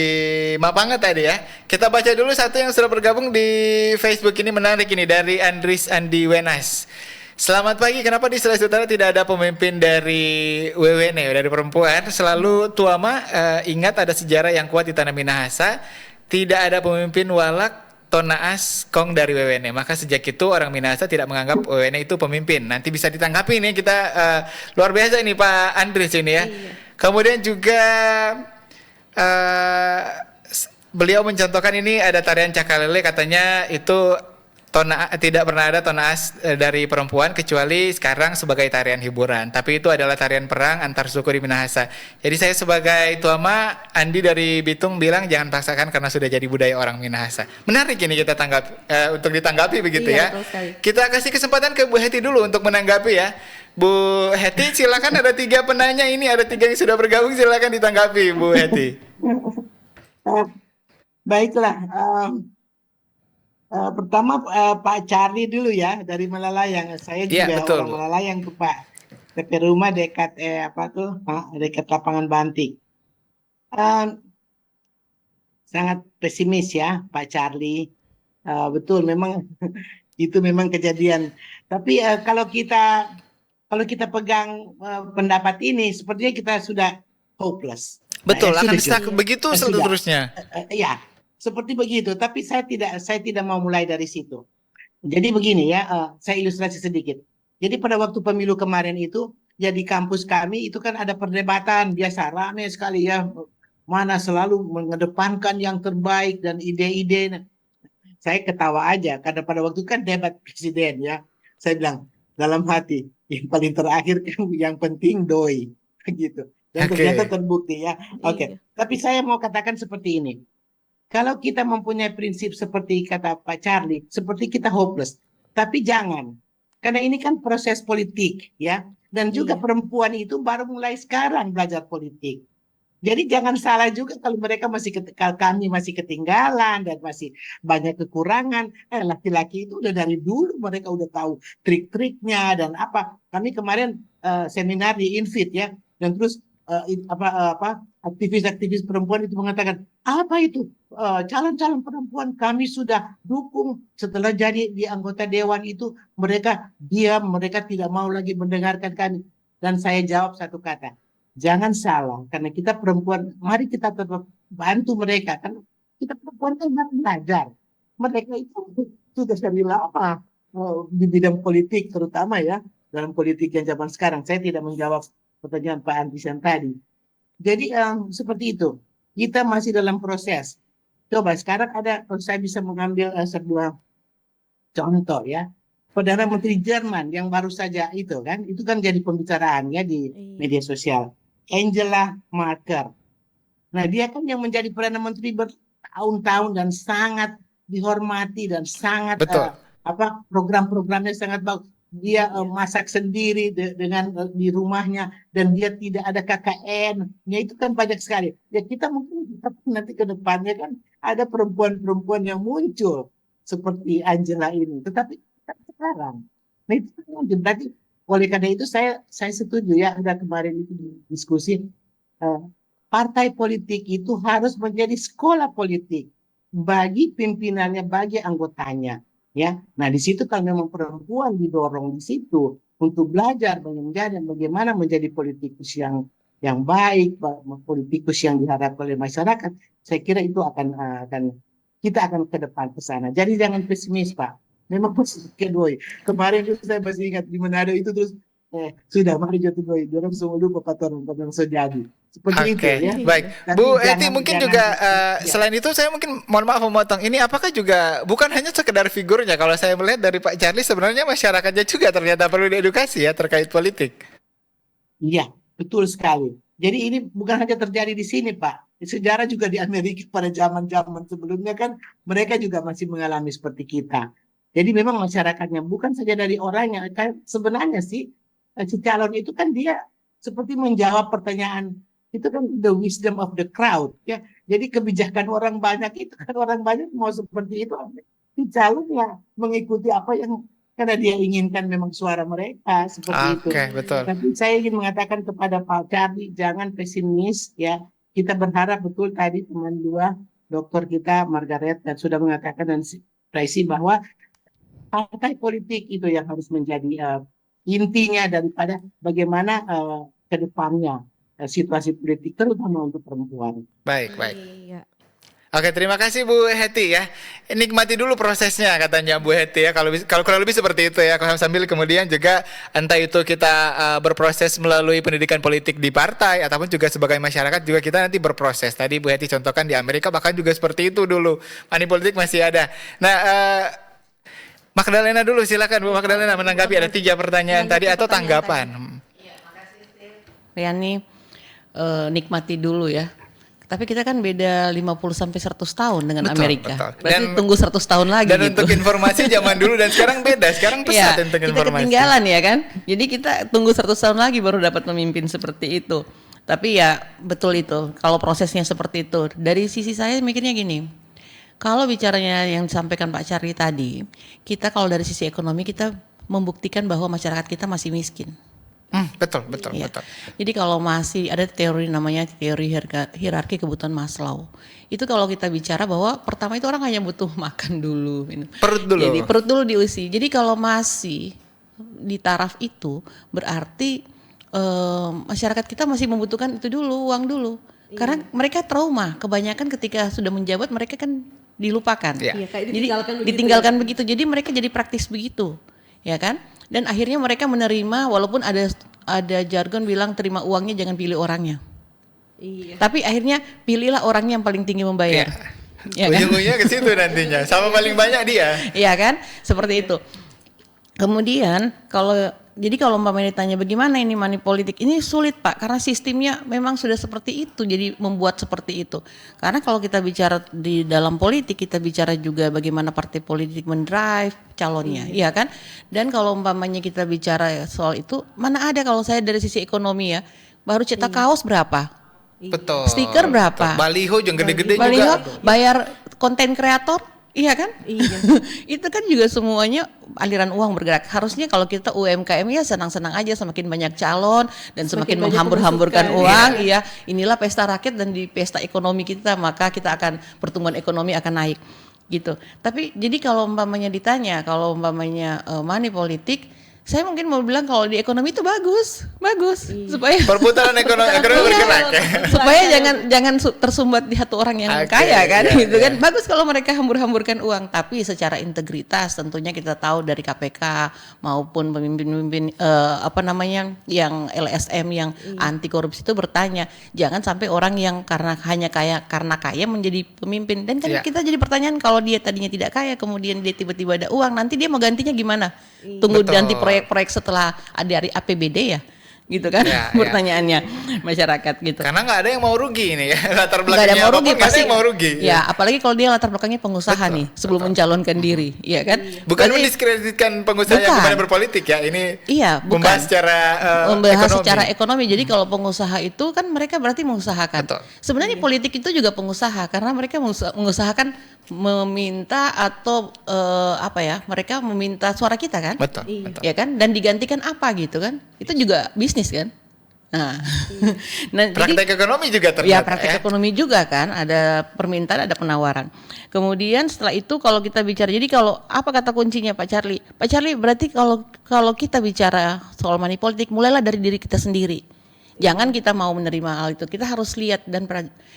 S2: Mapanget tadi ya. Kita baca dulu satu yang sudah bergabung di Facebook, ini menarik ini dari Andris Andi Wenas. Selamat pagi, kenapa di Sulawesi Utara tidak ada pemimpin dari WWN, dari perempuan? Selalu Tuama ingat ada sejarah yang kuat di Tanah Minahasa. Tidak ada pemimpin walak Tonaas Kong dari WWN. Maka sejak itu orang Minahasa tidak menganggap WWN itu pemimpin. Nanti bisa ditanggapi nih kita, luar biasa ini Pak Andris ini ya.
S1: Iya.
S2: Kemudian juga beliau mencontohkan ini ada tarian Cakalele, katanya itu tidak pernah ada tonaas dari perempuan kecuali sekarang sebagai tarian hiburan. Tapi itu adalah tarian perang antar suku di Minahasa. Jadi saya sebagai tuama, Andi dari Bitung bilang jangan paksakan karena sudah jadi budaya orang Minahasa. Menarik ini kita untuk ditanggapi begitu
S1: Iya,
S2: ya.
S1: betul sekali.
S2: Kita kasih kesempatan ke Bu Heti dulu untuk menanggapi ya. Bu Heti silakan, ada 3 penanya ini, ada 3 yang sudah bergabung, silakan ditanggapi Bu Heti.
S4: Baiklah. Pertama Pak Charlie dulu ya dari Melalayang. Saya
S2: Iya,
S4: juga
S2: betul,
S4: orang
S2: Bu.
S4: Melalayang tuh Pak. DP rumah dekat dekat lapangan Bantik. Sangat pesimis ya Pak Charlie. Betul memang itu memang kejadian. Tapi kalau kita pegang pendapat ini, sepertinya kita sudah hopeless.
S2: Betul, akan
S4: sudah.
S2: stuck begitu
S4: Sudah.
S2: seterusnya.
S4: Ya, seperti begitu. Tapi saya tidak mau mulai dari situ. Jadi begini ya, saya ilustrasi sedikit. Jadi pada waktu pemilu kemarin itu, ya di kampus kami itu kan ada perdebatan biasa, ramai sekali ya. Mana selalu mengedepankan yang terbaik dan ide-ide. Saya ketawa aja karena pada waktu kan debat presiden ya. Saya bilang dalam hati, yang paling terakhir kan yang penting doi gitu. Dan
S2: Oke.
S4: ternyata terbukti ya. Oke.
S1: Iya.
S4: Tapi saya mau katakan seperti ini. Kalau kita mempunyai prinsip seperti kata Pak Charlie, seperti kita hopeless. Tapi jangan. Karena ini kan proses politik ya. Dan juga
S1: Iya.
S4: perempuan itu baru mulai sekarang belajar politik. Jadi jangan salah juga kalau mereka kalau kami masih ketinggalan dan masih banyak kekurangan. Laki-laki itu udah dari dulu mereka udah tahu trik-triknya dan apa. Kami kemarin seminar di Infit ya, dan terus aktivis-aktivis perempuan itu mengatakan apa itu calon-calon perempuan kami sudah dukung setelah jadi di anggota dewan itu mereka diam, mereka tidak mau lagi mendengarkan kami. Dan saya jawab satu kata. Jangan salah, karena kita perempuan, mari kita tetap bantu mereka. Kan kita perempuan kan baru belajar. Mereka itu sudah dari lama di bidang politik, terutama ya, dalam politik yang zaman sekarang. Saya tidak menjawab pertanyaan Pak Andris yang tadi. Jadi seperti itu. Kita masih dalam proses. Coba sekarang kalau saya bisa mengambil sebuah contoh ya. Perdana Menteri Jerman yang baru saja itu kan jadi pembicaraan ya di media sosial. Angela Merkel. Nah, dia kan yang menjadi Perdana Menteri bertahun-tahun dan sangat dihormati dan sangat
S2: Betul.
S4: program-programnya sangat bagus. Dia masak sendiri dengan di rumahnya, dan dia tidak ada KKN-nya, itu kan banyak sekali. Ya kita mungkin nanti ke depannya kan ada perempuan-perempuan yang muncul seperti Angela ini, tetapi sekarang, nah itu kan muncul. Berarti oleh karena itu saya setuju ya, ada kemarin itu diskusi, partai politik itu harus menjadi sekolah politik bagi pimpinannya, bagi anggotanya, ya. Nah di situ kan memang perempuan didorong di situ untuk belajar bagaimana menjadi politikus yang baik, politikus yang diharapkan oleh masyarakat. Saya kira itu kita akan ke depan ke sana. Jadi jangan pesimis, Pak. Memang positif kedoi. Kemarin itu saya masih ingat di Manado itu, terus sudah mari jatuh doi, dorong semua lupa patoran yang sejadi. Seperti itu ya.
S2: Baik.
S4: Tapi
S2: Bu Hetty mungkin juga selain itu saya mungkin mohon maaf memotong. Ini apakah juga bukan hanya sekedar figurnya, kalau saya melihat dari Pak Charlie sebenarnya masyarakatnya juga ternyata perlu diedukasi ya terkait politik.
S4: Iya, betul sekali. Jadi ini bukan hanya terjadi di sini, Pak. Sejarah juga di Amerika pada zaman-zaman sebelumnya kan mereka juga masih mengalami seperti kita. Jadi memang masyarakatnya bukan saja dari orangnya, kan sebenarnya sih si calon itu kan dia seperti menjawab pertanyaan, itu kan the wisdom of the crowd ya. Jadi kebijakan orang banyak itu kan, orang banyak mau seperti itu, si calonnya mengikuti apa yang karena dia inginkan, memang suara mereka seperti itu.
S2: Betul.
S4: Tapi saya ingin mengatakan kepada Pak Charlie, jangan pesimis ya. Kita berharap betul, tadi teman dua dokter kita Margaret dan sudah mengatakan, dan Tracy, bahwa partai politik itu yang harus menjadi intinya daripada bagaimana ke depannya situasi politik terutama untuk perempuan.
S2: Baik. Oke, terima kasih Bu Hetty ya. Nikmati dulu prosesnya katanya Bu Hetty ya. Kalau kurang lebih seperti itu ya. Sambil kemudian juga entah itu kita berproses melalui pendidikan politik di partai ataupun juga sebagai masyarakat juga kita nanti berproses. Tadi Bu Hetty contohkan di Amerika bahkan juga seperti itu dulu. Money politik masih ada. Nah, Magdalena dulu, silakan Bu Magdalena menanggapi ada 3 pertanyaan tadi atau tanggapan.
S5: Iya, makasih Riani, nikmati dulu ya. Tapi kita kan beda 50-100 tahun dengan Amerika. Betul. Berarti tunggu 100 tahun lagi.
S2: Dan gitu. Untuk informasi zaman dulu dan sekarang beda. Sekarang pesat untuk
S5: kita
S2: informasi. Kita
S5: ketinggalan ya kan. Jadi kita tunggu 100 tahun lagi baru dapat memimpin seperti itu. Tapi ya betul itu. Kalau prosesnya seperti itu. Dari sisi saya mikirnya gini. Kalau bicaranya yang disampaikan Pak Charlie tadi, kita kalau dari sisi ekonomi kita membuktikan bahwa masyarakat kita masih miskin.
S2: Betul.
S5: Jadi kalau masih ada teori namanya teori hierarki kebutuhan Maslow. Itu kalau kita bicara bahwa pertama itu orang hanya butuh makan dulu.
S2: Perut dulu.
S5: Jadi perut dulu diisi. Jadi kalau masih di taraf itu berarti masyarakat kita masih membutuhkan itu dulu, uang dulu. Karena mereka trauma. Kebanyakan ketika sudah menjabat mereka kan dilupakan. Jadi ditinggalkan begitu. Jadi mereka jadi praktis begitu. Ya kan? Dan akhirnya mereka menerima, walaupun ada jargon bilang terima uangnya jangan pilih orangnya. Iya. Tapi akhirnya pilihlah orangnya yang paling tinggi membayar. Ya kan?
S2: Ujung-ujungnya ke situ nantinya, sama paling banyak dia.
S5: Iya kan? Seperti itu. Kemudian jadi kalau umpamanya ditanya bagaimana ini money politik, ini sulit Pak, karena sistemnya memang sudah seperti itu, jadi membuat seperti itu. Karena kalau kita bicara di dalam politik, kita bicara juga bagaimana partai politik mendrive calonnya, iya kan? Dan kalau umpamanya kita bicara soal itu, mana ada kalau saya dari sisi ekonomi ya, baru cetak kaos berapa?
S2: Betul.
S5: Stiker berapa?
S2: Betul. Baliho yang gede-gede juga.
S5: Baliho, bayar konten kreator. Iya kan? Iya. Itu kan juga semuanya aliran uang bergerak. Harusnya kalau kita UMKM ya senang-senang aja, semakin banyak calon dan semakin menghambur-hamburkan uang. Iya, inilah pesta rakyat dan di pesta ekonomi kita maka kita akan pertumbuhan ekonomi akan naik gitu. Tapi jadi kalau umpamanya ditanya, kalau umpamanya money politik, saya mungkin mau bilang kalau di ekonomi itu bagus supaya
S2: perputaran ekonomi bergerak ya.
S5: Supaya jangan tersumbat di satu orang yang kaya kan, gitu kan. Bagus kalau mereka hambur-hamburkan uang, tapi secara integritas tentunya kita tahu dari KPK maupun pemimpin-pemimpin yang LSM yang anti korupsi itu bertanya, jangan sampai orang yang karena kaya menjadi pemimpin. Dan kan kita jadi pertanyaan, kalau dia tadinya tidak kaya kemudian dia tiba-tiba ada uang, nanti dia mau gantinya gimana? Tunggu ganti proyek-proyek setelah dari APBD ya gitu kan
S2: Ya,
S5: pertanyaannya masyarakat gitu.
S2: Karena nggak ada yang mau rugi ini ya, latar
S5: Nggak ada
S2: belakangnya
S5: yang mau rugi,
S2: apapun nggak ada
S5: pasti
S2: yang mau rugi.
S5: ya apalagi kalau dia latar belakangnya pengusaha nih sebelum mencalonkan diri, ya kan?
S2: Bukan
S5: Berarti-
S2: mendiskreditkan pengusaha yang
S5: Bukan.
S2: kembali berpolitik ya, ini
S5: Iya, bukan.
S2: membahas secara
S5: membahas
S2: ekonomi.
S5: secara ekonomi. Jadi kalau pengusaha itu kan mereka berarti mengusahakan. Sebenarnya politik itu juga pengusaha karena mereka mengusahakan meminta atau mereka meminta suara kita kan?
S2: Betul.
S5: Ya kan? Dan digantikan apa gitu kan? Itu juga bisnis kan? Nah, nah
S2: Praktek ekonomi juga ternyata.
S5: ya praktek ekonomi juga kan, ada permintaan, ada penawaran. Kemudian setelah itu kalau kita bicara, jadi kalau apa kata kuncinya Pak Charlie? Pak Charlie berarti kalau kita bicara soal money politik, mulailah dari diri kita sendiri. Jangan kita mau menerima hal itu, kita harus lihat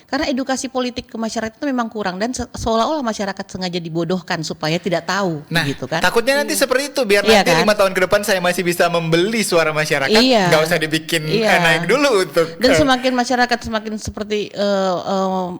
S5: karena edukasi politik ke masyarakat itu memang kurang dan seolah-olah masyarakat sengaja dibodohkan supaya tidak tahu, gitu kan?
S2: Takutnya nanti seperti itu, biar
S5: Iya
S2: nanti
S5: kan?
S2: 5 tahun ke depan saya masih bisa membeli suara masyarakat,
S5: Iya.
S2: nggak usah dibikin
S5: Iya.
S2: naik dulu untuk.
S5: Dan semakin masyarakat semakin seperti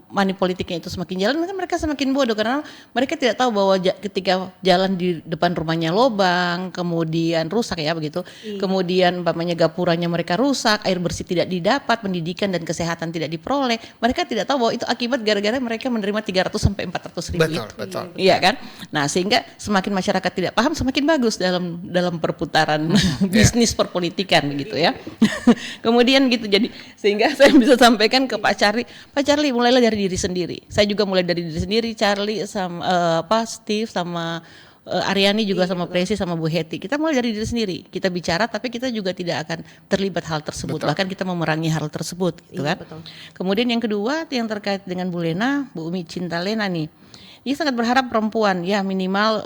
S5: money politiknya itu semakin jalan, kan mereka semakin bodoh karena mereka tidak tahu bahwa ketika jalan di depan rumahnya lobang, kemudian rusak ya begitu, kemudian umpamanya gapuranya mereka rusak, air bersih tidak didapat, pendidikan dan kesehatan tidak diperoleh, mereka tidak tahu bahwa itu akibat gara-gara mereka menerima 300 sampai 400 ribu itu.
S2: Betul.
S5: Iya kan? Nah, sehingga semakin masyarakat tidak paham semakin bagus dalam perputaran bisnis perpolitikan gitu ya. Kemudian gitu, jadi sehingga saya bisa sampaikan ke Pak Charlie mulailah dari diri sendiri. Saya juga mulai dari diri sendiri, Charlie sama Steve sama Aryani juga sama Presi sama Bu Heti. Kita mulai dari diri sendiri. Kita bicara tapi kita juga tidak akan terlibat hal tersebut. Bahkan kita memerangi hal tersebut gitu kan.
S1: Betul.
S5: Kemudian yang kedua yang terkait dengan Bu Lena, Bu Umi Cintalena nih. Dia sangat berharap perempuan ya minimal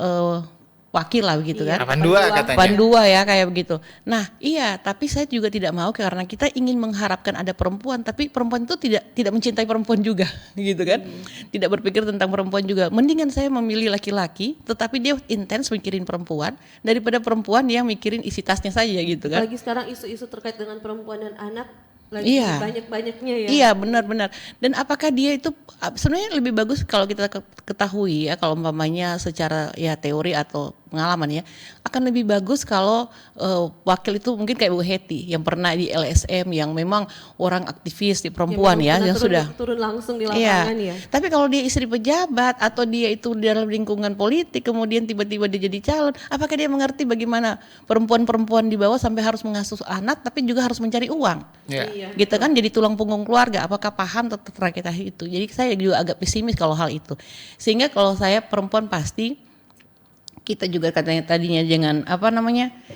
S5: wakil lah begitu kan.
S2: 82 katanya.
S5: 82 ya kayak begitu. Nah, iya, tapi saya juga tidak mau karena kita ingin mengharapkan ada perempuan, tapi perempuan itu tidak mencintai perempuan juga, gitu kan? Tidak berpikir tentang perempuan juga. Mendingan saya memilih laki-laki, tetapi dia intens mikirin perempuan daripada perempuan yang mikirin isi tasnya saja gitu kan?
S1: Apalagi sekarang isu-isu terkait dengan perempuan dan anak lagi
S5: Iya.
S1: banyak-banyaknya ya.
S5: Iya, benar-benar. Dan apakah dia itu sebenarnya lebih bagus kalau kita ketahui ya, kalau umpamanya secara ya teori atau pengalaman ya, akan lebih bagus kalau wakil itu mungkin kayak Bu Heti yang pernah di LSM, yang memang orang aktivis di perempuan ya, yang sudah
S1: turun langsung di
S5: iya.
S1: lapangan ya.
S5: Tapi kalau dia istri pejabat atau dia itu di dalam lingkungan politik kemudian tiba-tiba dia jadi calon, apakah dia mengerti bagaimana perempuan-perempuan di bawah sampai harus mengasuh anak tapi juga harus mencari uang?
S2: Iya.
S5: Gitu kan, jadi tulang punggung keluarga. Apakah paham terkait itu? Jadi saya juga agak pesimis kalau hal itu. Sehingga kalau saya perempuan pasti kita juga katanya tadinya jangan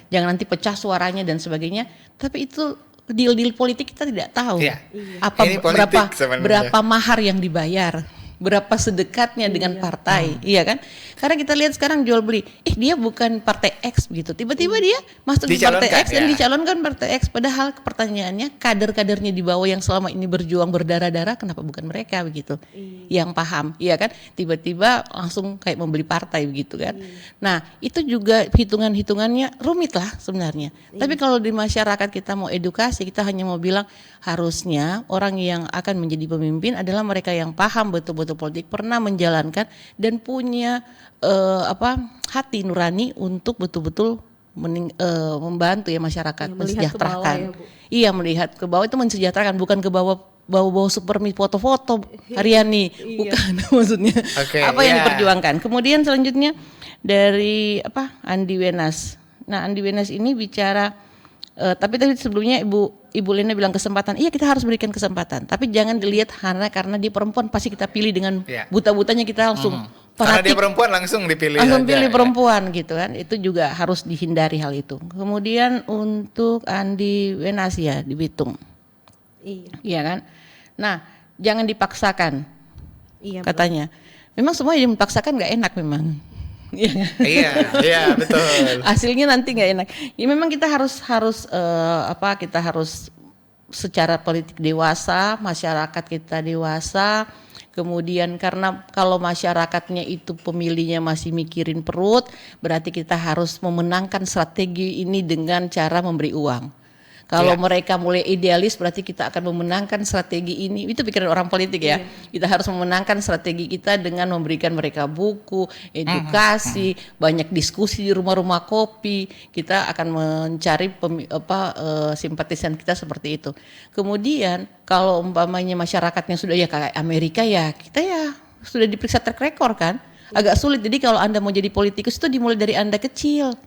S5: jangan nanti pecah suaranya dan sebagainya. Tapi itu deal-deal politik kita tidak tahu.
S2: Iya.
S5: Apa
S2: Ini politik sebenarnya.
S5: berapa mahar yang dibayar, berapa sedekatnya dengan partai, iya kan? Karena kita lihat sekarang jual beli, dia bukan partai X begitu, tiba-tiba dia masuk di partai
S2: Dicalonkan,
S5: X dan
S2: ya.
S5: dicalonkan partai X, padahal pertanyaannya kader-kadernya di bawah yang selama ini berjuang berdarah-darah, kenapa bukan mereka begitu? Yang paham, iya kan? Tiba-tiba langsung kayak membeli partai begitu kan? Nah, itu juga hitungan-hitungannya rumit lah sebenarnya. Tapi kalau di masyarakat kita mau edukasi, kita hanya mau bilang harusnya orang yang akan menjadi pemimpin adalah mereka yang paham betul-betul politik, pernah menjalankan dan punya hati nurani untuk betul-betul membantu ya masyarakat,
S1: melihat ke bawah
S5: mensejahterakan.
S1: ya, Bu.
S5: Iya, melihat ke bawah itu mensejahterakan, bukan ke bawah bawa super foto-foto Haryani, bukan maksudnya.
S2: Oke,
S5: Apa yang
S2: iya.
S5: diperjuangkan. Kemudian selanjutnya dari Andi Wenas. Nah, Andi Wenas ini bicara tapi tadi sebelumnya Ibu Lena bilang kesempatan. Iya, kita harus berikan kesempatan. Tapi jangan dilihat karena dia perempuan pasti kita pilih dengan
S2: Iya.
S5: buta-butanya kita langsung
S2: Karena dia
S5: fanatik.
S2: perempuan langsung dipilih
S5: Langsung
S2: aja,
S5: pilih
S2: ya.
S5: perempuan gitu kan. Itu juga harus dihindari hal itu. Kemudian untuk Andi Wenas ya di Bitung.
S1: Iya.
S5: Iya kan? Nah, jangan dipaksakan
S1: Iya.
S5: katanya. Memang semua yang dipaksakan nggak enak memang. Iya.
S2: Iya, betul.
S5: Hasilnya nanti nggak enak. Ya memang kita harus kita harus secara politik dewasa, masyarakat kita dewasa. Kemudian karena kalau masyarakatnya itu pemilihnya masih mikirin perut, berarti kita harus memenangkan strategi ini dengan cara memberi uang. Kalau
S2: Iya.
S5: mereka mulai idealis berarti kita akan memenangkan strategi ini. Itu pikiran orang politik ya. Kita harus memenangkan strategi kita dengan memberikan mereka buku, edukasi, banyak diskusi di rumah-rumah kopi. Kita akan mencari simpatisan kita seperti itu. Kemudian kalau umpamanya masyarakatnya sudah ya kayak Amerika ya, kita ya sudah diperiksa track record kan. Agak sulit. Jadi kalau Anda mau jadi politikus itu dimulai dari Anda kecil.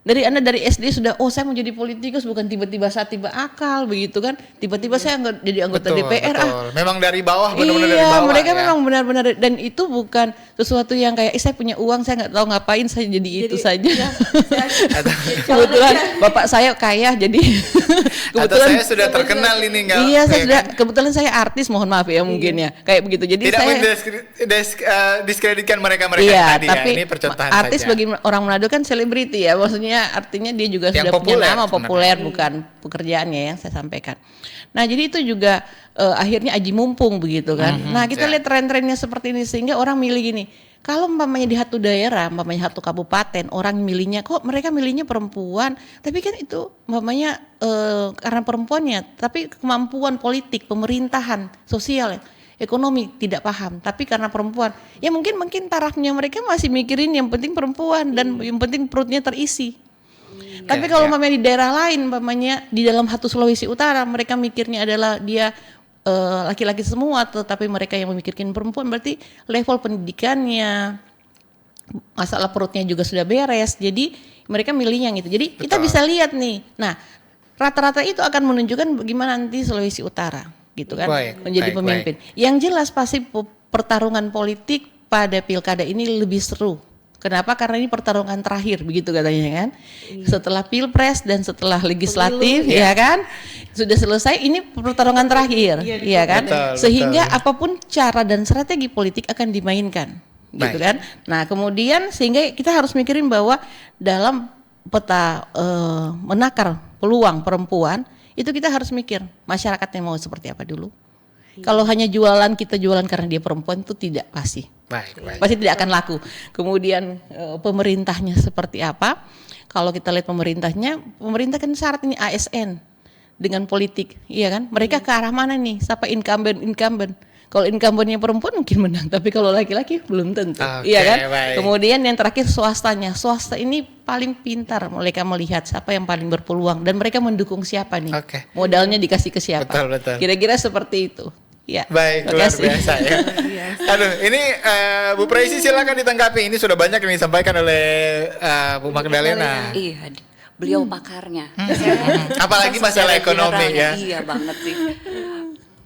S5: Dari Anda dari SD sudah, saya mau jadi politikus, bukan tiba-tiba saat tiba akal begitu kan. Tiba-tiba saya jadi anggota DPR.
S2: Betul. Memang dari bawah, benar-benar dari
S5: Iya,
S2: bawah.
S5: mereka
S2: ya.
S5: memang benar-benar, dan itu bukan sesuatu yang kayak saya punya uang, saya nggak tahu ngapain, saya jadi itu saja.
S1: ya,
S5: Kebetulan bapak saya kaya, jadi
S2: Atau saya sudah terkenal ini nggak?
S5: Iya, saya sudah, kebetulan saya artis, mohon maaf ya mungkin ya, kayak begitu. Jadi
S2: Tidak
S5: saya
S2: mendiskreditkan mereka-mereka
S5: iya,
S2: tadi
S5: tapi
S2: ya. Ini percontohan
S5: artis
S2: saja.
S5: bagi orang Manado kan selebriti ya, maksudnya artinya dia juga
S2: Yang
S5: sudah punya
S2: populer
S5: nama
S2: sebenarnya.
S5: populer, bukan pekerjaannya yang saya sampaikan. Nah jadi itu juga akhirnya aji mumpung begitu kan. Nah kita lihat tren-trennya seperti ini sehingga orang milih gini. Kalau umpamanya di satu daerah, umpamanya satu kabupaten, orang milihnya kok mereka milihnya perempuan, tapi kan itu umpamanya karena perempuannya, tapi kemampuan politik, pemerintahan, sosial, ekonomi tidak paham, tapi karena perempuan, ya mungkin tarafnya mereka masih mikirin yang penting perempuan dan yang penting perutnya terisi. Tapi kalau umpamanya di daerah lain, umpamanya di dalam satu Sulawesi Utara, mereka mikirnya adalah dia laki-laki semua, tetapi mereka yang memikirkan perempuan, berarti level pendidikannya, masalah perutnya juga sudah beres, jadi mereka milih yang itu. Jadi kita bisa lihat nih, nah rata-rata itu akan menunjukkan bagaimana nanti Sulawesi Utara, gitu kan, menjadi pemimpin. Yang jelas pasti pertarungan politik pada pilkada ini lebih seru. Kenapa? Karena ini pertarungan terakhir, begitu katanya kan. Setelah pilpres dan setelah legislatif, ya kan, sudah selesai. Ini pertarungan terakhir, ya kan.
S2: Betul,
S5: Sehingga
S2: betul.
S5: apapun cara dan strategi politik akan dimainkan, gitu kan. Nah kemudian sehingga kita harus mikirin bahwa dalam peta menakar peluang perempuan itu kita harus mikir masyarakatnya mau seperti apa dulu. Kalau hanya kita jualan karena dia perempuan itu tidak pasti. Pasti tidak akan laku. Kemudian pemerintahnya seperti apa? Kalau kita lihat pemerintah kan syarat ini ASN dengan politik, iya kan? Mereka ke arah mana nih? Siapa incumbent? Kalau incumbentnya perempuan mungkin menang, tapi kalau laki-laki belum tentu, iya kan?
S2: Baik.
S5: Kemudian yang terakhir swastanya. Swasta ini paling pintar mereka melihat siapa yang paling berpeluang dan mereka mendukung siapa nih. Modalnya dikasih ke siapa?
S2: Betul.
S5: Kira-kira seperti itu. Ya.
S2: Baik, luar biasa ya. Aduh, ini Bu Praisi silakan ditanggapi. Ini sudah banyak yang disampaikan oleh Bu Magdalena.
S3: Iya, beliau pakarnya.
S2: Apalagi masalah ekonomi ya.
S3: Iya banget sih.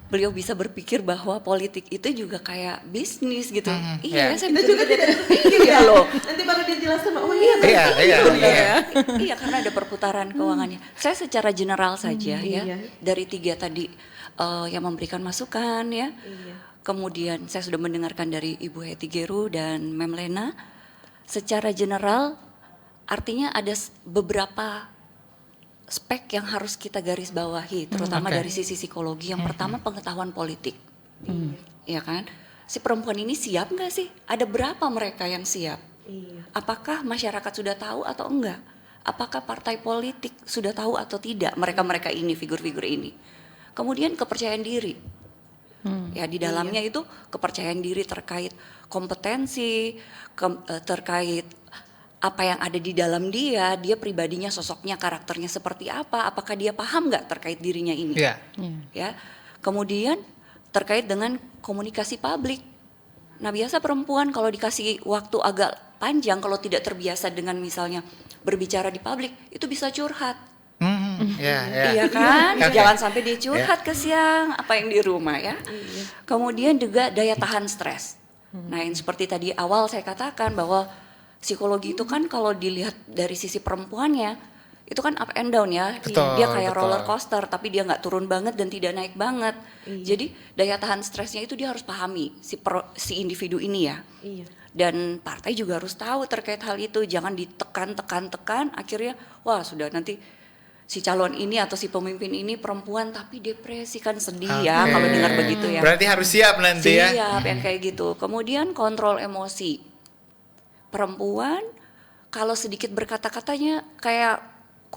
S3: Beliau bisa berpikir bahwa politik itu juga kayak bisnis gitu. Iya, saya bisa iya loh.
S1: Nanti baru dia jelaskan,
S3: Iya, karena ada perputaran keuangannya. Saya secara general saja ya, dari 3 tadi yang memberikan masukan ya. Kemudian saya sudah mendengarkan dari Ibu Hetty Geru dan Mem Lena. Secara general artinya ada beberapa spek yang harus kita garis bawahi, terutama dari sisi psikologi. Yang pertama pengetahuan politik, ya kan? Si perempuan ini siap nggak sih? Ada berapa mereka yang siap? Apakah masyarakat sudah tahu atau enggak? Apakah partai politik sudah tahu atau tidak mereka-mereka ini, figur-figur ini? Kemudian kepercayaan diri, ya di dalamnya itu kepercayaan diri terkait kompetensi, terkait apa yang ada di dalam dia pribadinya, sosoknya, karakternya seperti apa, apakah dia paham nggak terkait dirinya ini, ya. Kemudian terkait dengan komunikasi publik. Nah biasa perempuan kalau dikasih waktu agak panjang, kalau tidak terbiasa dengan misalnya berbicara di publik, itu bisa curhat. Iya kan, jangan sampai dia curhat ke siang apa yang di rumah ya. Kemudian juga daya tahan stres. Nah yang seperti tadi awal saya katakan bahwa psikologi itu kan kalau dilihat dari sisi perempuannya itu kan up and down ya. Dia kayak roller coaster tapi dia nggak turun banget dan tidak naik banget. Jadi daya tahan stresnya itu dia harus pahami si individu ini ya. Dan partai juga harus tahu terkait hal itu. Jangan ditekan akhirnya wah sudah nanti si calon ini atau si pemimpin ini perempuan tapi depresi kan sedih ya kalau dengar begitu ya.
S2: Berarti harus siap nanti ya.
S3: Siap yang kayak gitu. Kemudian kontrol emosi. Perempuan kalau sedikit berkata-katanya kayak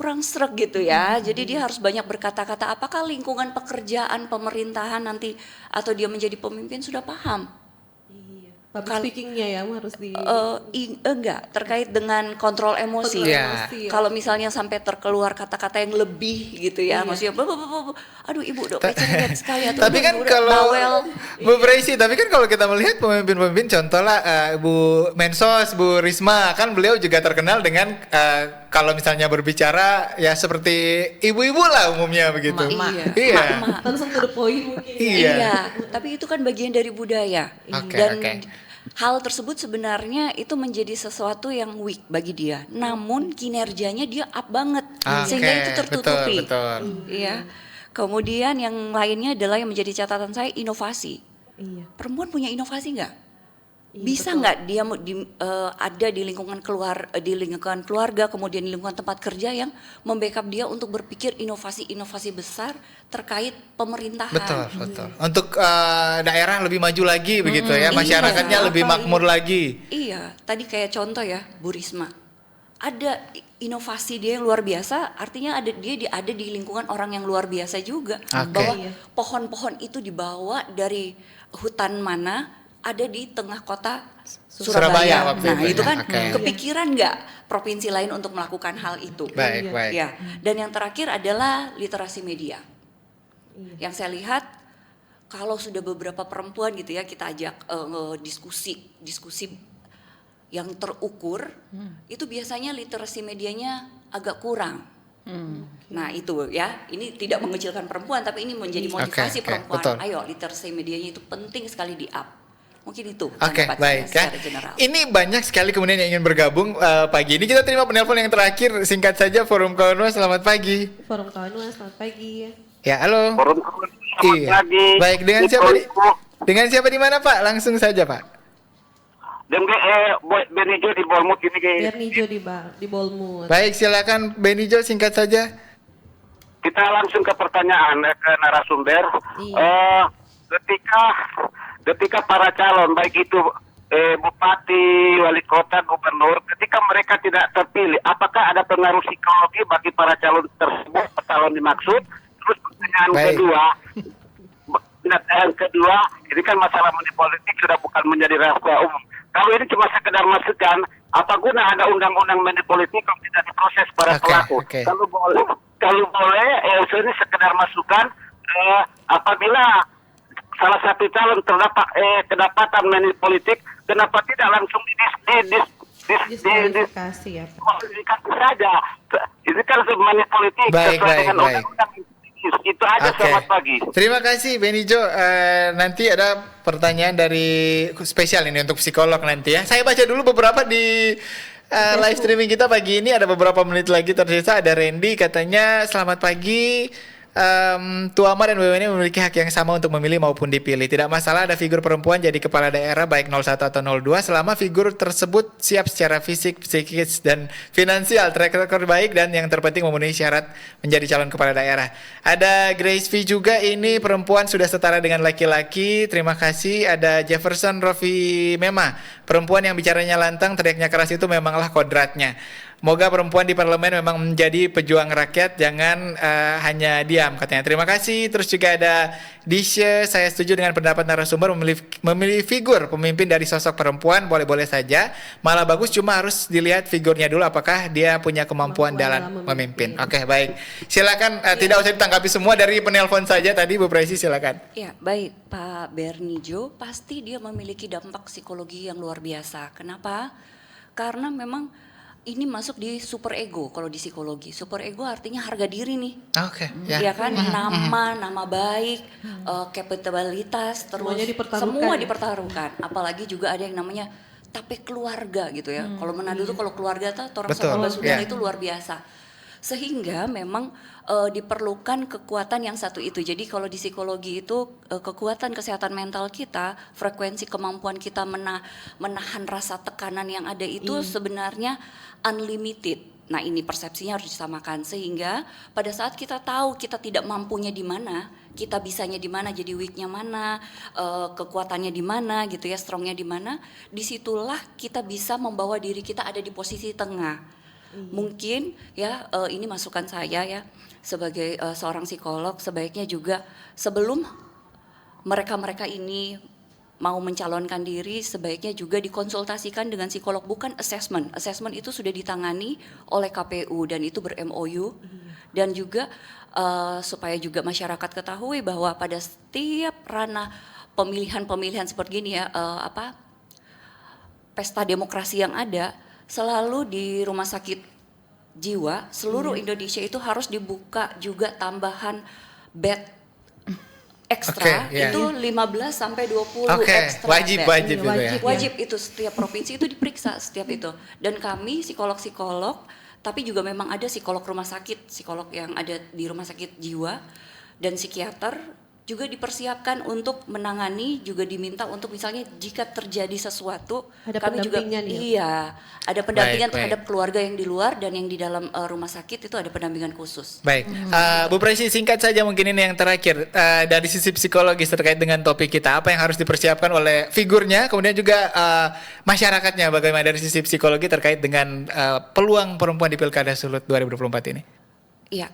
S3: kurang sreg gitu ya. Jadi dia harus banyak berkata-kata. Apakah lingkungan pekerjaan pemerintahan nanti atau dia menjadi pemimpin sudah paham?
S1: Public speakingnya ya harus di
S3: Enggak, terkait dengan kontrol emosi.
S2: Iya.
S3: Kalau misalnya sampai terkeluar kata-kata yang lebih gitu ya, maksudnya aduh ibu dok lecet sekali atau
S2: Tapi kan kalau Bu Preisi, tapi kan kalau kita melihat pemimpin-pemimpin, contoh lah Bu Mensos, Bu Risma, kan beliau juga terkenal dengan kalau misalnya berbicara ya seperti ibu-ibu lah umumnya begitu. Iya.
S1: Langsung to the point mungkin.
S3: Iya, tapi itu kan bagian dari budaya. Dan
S2: Oke.
S3: hal tersebut sebenarnya itu menjadi sesuatu yang weak bagi dia. Namun kinerjanya dia up banget, sehingga itu tertutupi.
S2: Betul.
S3: Iya. Kemudian yang lainnya adalah yang menjadi catatan saya inovasi. Perempuan punya inovasi nggak? Bisa nggak dia ada di lingkungan keluarga, kemudian di lingkungan tempat kerja yang membackup dia untuk berpikir inovasi-inovasi besar terkait pemerintahan.
S2: Betul. Untuk daerah lebih maju lagi begitu ya, masyarakatnya lebih makmur lagi.
S3: Iya, tadi kayak contoh ya, Bu Risma. Ada inovasi dia yang luar biasa, artinya dia ada di lingkungan orang yang luar biasa juga. Bahwa pohon-pohon itu dibawa dari hutan mana, ada di tengah kota Surabaya. Nah itu kan kepikiran nggak provinsi lain untuk melakukan hal itu?
S2: Baik.
S3: Ya. Dan yang terakhir adalah literasi media. Yang saya lihat kalau sudah beberapa perempuan gitu ya kita ajak diskusi yang terukur, itu biasanya literasi medianya agak kurang. Nah itu ya, ini tidak mengecilkan perempuan tapi ini menjadi motivasi perempuan.
S2: Betul.
S3: Ayo literasi medianya itu penting sekali di up. Mungkin itu.
S2: Baik ya. Ini banyak sekali kemudian yang ingin bergabung pagi ini. Kita terima penelpon yang terakhir, singkat saja. Forum Kawanua, selamat pagi.
S1: Forum Kawanua, selamat pagi.
S2: Ya, halo.
S11: Forum Kawanua, selamat pagi.
S2: Baik, dengan siapa di mana Pak? Langsung saja Pak.
S11: Benijo di Bournemouth ini.
S1: Benijo di Bournemouth.
S2: Baik, silakan Benijo, singkat saja.
S11: Kita langsung ke pertanyaan ke narasumber. Ketika para calon baik itu bupati, wali kota, gubernur, ketika mereka tidak terpilih, apakah ada pengaruh psikologi bagi para calon tersebut, calon dimaksud? Terus pertanyaan kedua, ini kan masalah money politik sudah bukan menjadi rahasia umum. Kalau ini cuma sekedar masukan, apa guna ada undang-undang money politik kalau tidak diproses para pelaku? Kalau boleh, ini sekedar masukan. Apabila salah satu calon kedapatan money politik, kenapa tidak langsung
S1: diskualifikasi ya Pak?
S11: Saja. Ini kan money politik sesuai dengan undang-undang. Itu aja. Selamat pagi.
S2: Terima kasih Benijo. Nanti ada pertanyaan dari spesial ini untuk psikolog nanti ya. Saya baca dulu beberapa di live streaming kita pagi ini. Ada beberapa menit lagi tersisa. Ada Randy katanya selamat pagi. Tuama dan BUMN memiliki hak yang sama untuk memilih maupun dipilih. Tidak masalah ada figur perempuan jadi kepala daerah baik 01 atau 02 selama figur tersebut siap secara fisik, psikis dan finansial, track record baik dan yang terpenting memenuhi syarat menjadi calon kepala daerah. Ada Grace V juga, ini perempuan sudah setara dengan laki-laki. Terima kasih. Ada Jefferson Rofi Mema, perempuan yang bicaranya lantang, teriaknya keras itu memanglah kodratnya. Moga perempuan di parlemen memang menjadi pejuang rakyat, jangan hanya diam katanya. Terima kasih. Terus juga ada Disha, saya setuju dengan pendapat narasumber memilih figur pemimpin dari sosok perempuan boleh-boleh saja. Malah bagus, cuma harus dilihat figurnya dulu apakah dia punya kemampuan dalam memimpin. Oke, baik. Silakan tidak usah ditanggapi semua dari penelpon saja tadi Bu Presi, silakan.
S3: Ya, baik Pak Bernijo, pasti dia memiliki dampak psikologi yang luar biasa. Kenapa? Karena memang ini masuk di super ego. Kalau di psikologi, super ego artinya harga diri nih. Ya kan, nama baik, kapabilitas, terus semua dipertaruhkan. Apalagi juga ada yang namanya tape keluarga gitu ya. Kalau Manado itu kalau keluarga tuh orang saudara itu luar biasa. Sehingga memang diperlukan kekuatan yang satu itu. Jadi kalau di psikologi itu kekuatan kesehatan mental kita, frekuensi kemampuan kita menahan rasa tekanan yang ada itu sebenarnya unlimited. Nah ini persepsinya harus disamakan sehingga pada saat kita tahu kita tidak mampunya di mana, kita bisanya di mana, jadi weaknya mana, kekuatannya di mana gitu ya, strongnya di mana, disitulah kita bisa membawa diri kita ada di posisi tengah. Mungkin ya ini masukan saya ya sebagai seorang psikolog, sebaiknya juga sebelum mereka-mereka ini mau mencalonkan diri, sebaiknya juga dikonsultasikan dengan psikolog, bukan assessment. Assessment itu sudah ditangani oleh KPU dan itu ber-MOU. Dan juga supaya juga masyarakat ketahui bahwa pada setiap ranah pemilihan-pemilihan seperti ini ya, pesta demokrasi yang ada, selalu di rumah sakit jiwa seluruh Indonesia itu harus dibuka juga tambahan bed ekstra, itu 15 sampai 20 ekstra
S2: wajib
S3: bed.
S2: itu ya.
S3: Wajib itu setiap provinsi itu diperiksa setiap itu. Dan kami psikolog-psikolog, tapi juga memang ada psikolog rumah sakit, psikolog yang ada di rumah sakit jiwa dan psikiater juga dipersiapkan untuk menangani, juga diminta untuk misalnya jika terjadi sesuatu,
S1: Ada
S3: kami juga
S1: pendampingan ya?
S3: ada pendampingan
S2: Baik,
S3: terhadap keluarga yang di luar dan yang di dalam rumah sakit itu ada pendampingan khusus.
S2: Baik, Bu Presi, singkat saja mungkin ini yang terakhir dari sisi psikologis terkait dengan topik kita, apa yang harus dipersiapkan oleh figurnya, kemudian juga masyarakatnya bagaimana dari sisi psikologi terkait dengan peluang perempuan di Pilkada Sulut 2024 ini?
S3: Iya.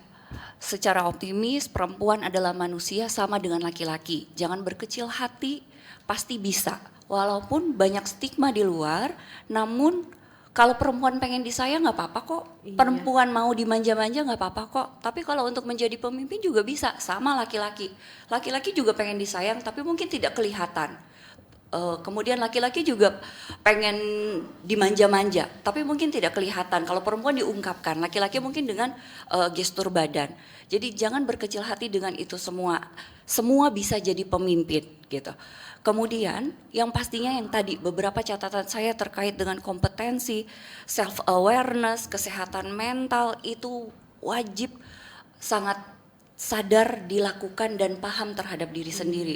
S3: Secara optimis, perempuan adalah manusia sama dengan laki-laki. Jangan berkecil hati, pasti bisa. Walaupun banyak stigma di luar, namun kalau perempuan pengen disayang nggak apa-apa kok. Perempuan mau dimanja-manja nggak apa-apa kok. Tapi kalau untuk menjadi pemimpin juga bisa, sama laki-laki. Laki-laki juga pengen disayang, tapi mungkin tidak kelihatan. Kemudian laki-laki juga pengen dimanja-manja, tapi mungkin tidak kelihatan. Kalau perempuan diungkapkan, laki-laki mungkin dengan gestur badan. Jadi jangan berkecil hati dengan itu semua. Semua bisa jadi pemimpin gitu. Kemudian yang pastinya yang tadi beberapa catatan saya terkait dengan kompetensi, self awareness, kesehatan mental itu wajib sangat sadar dilakukan dan paham terhadap diri sendiri.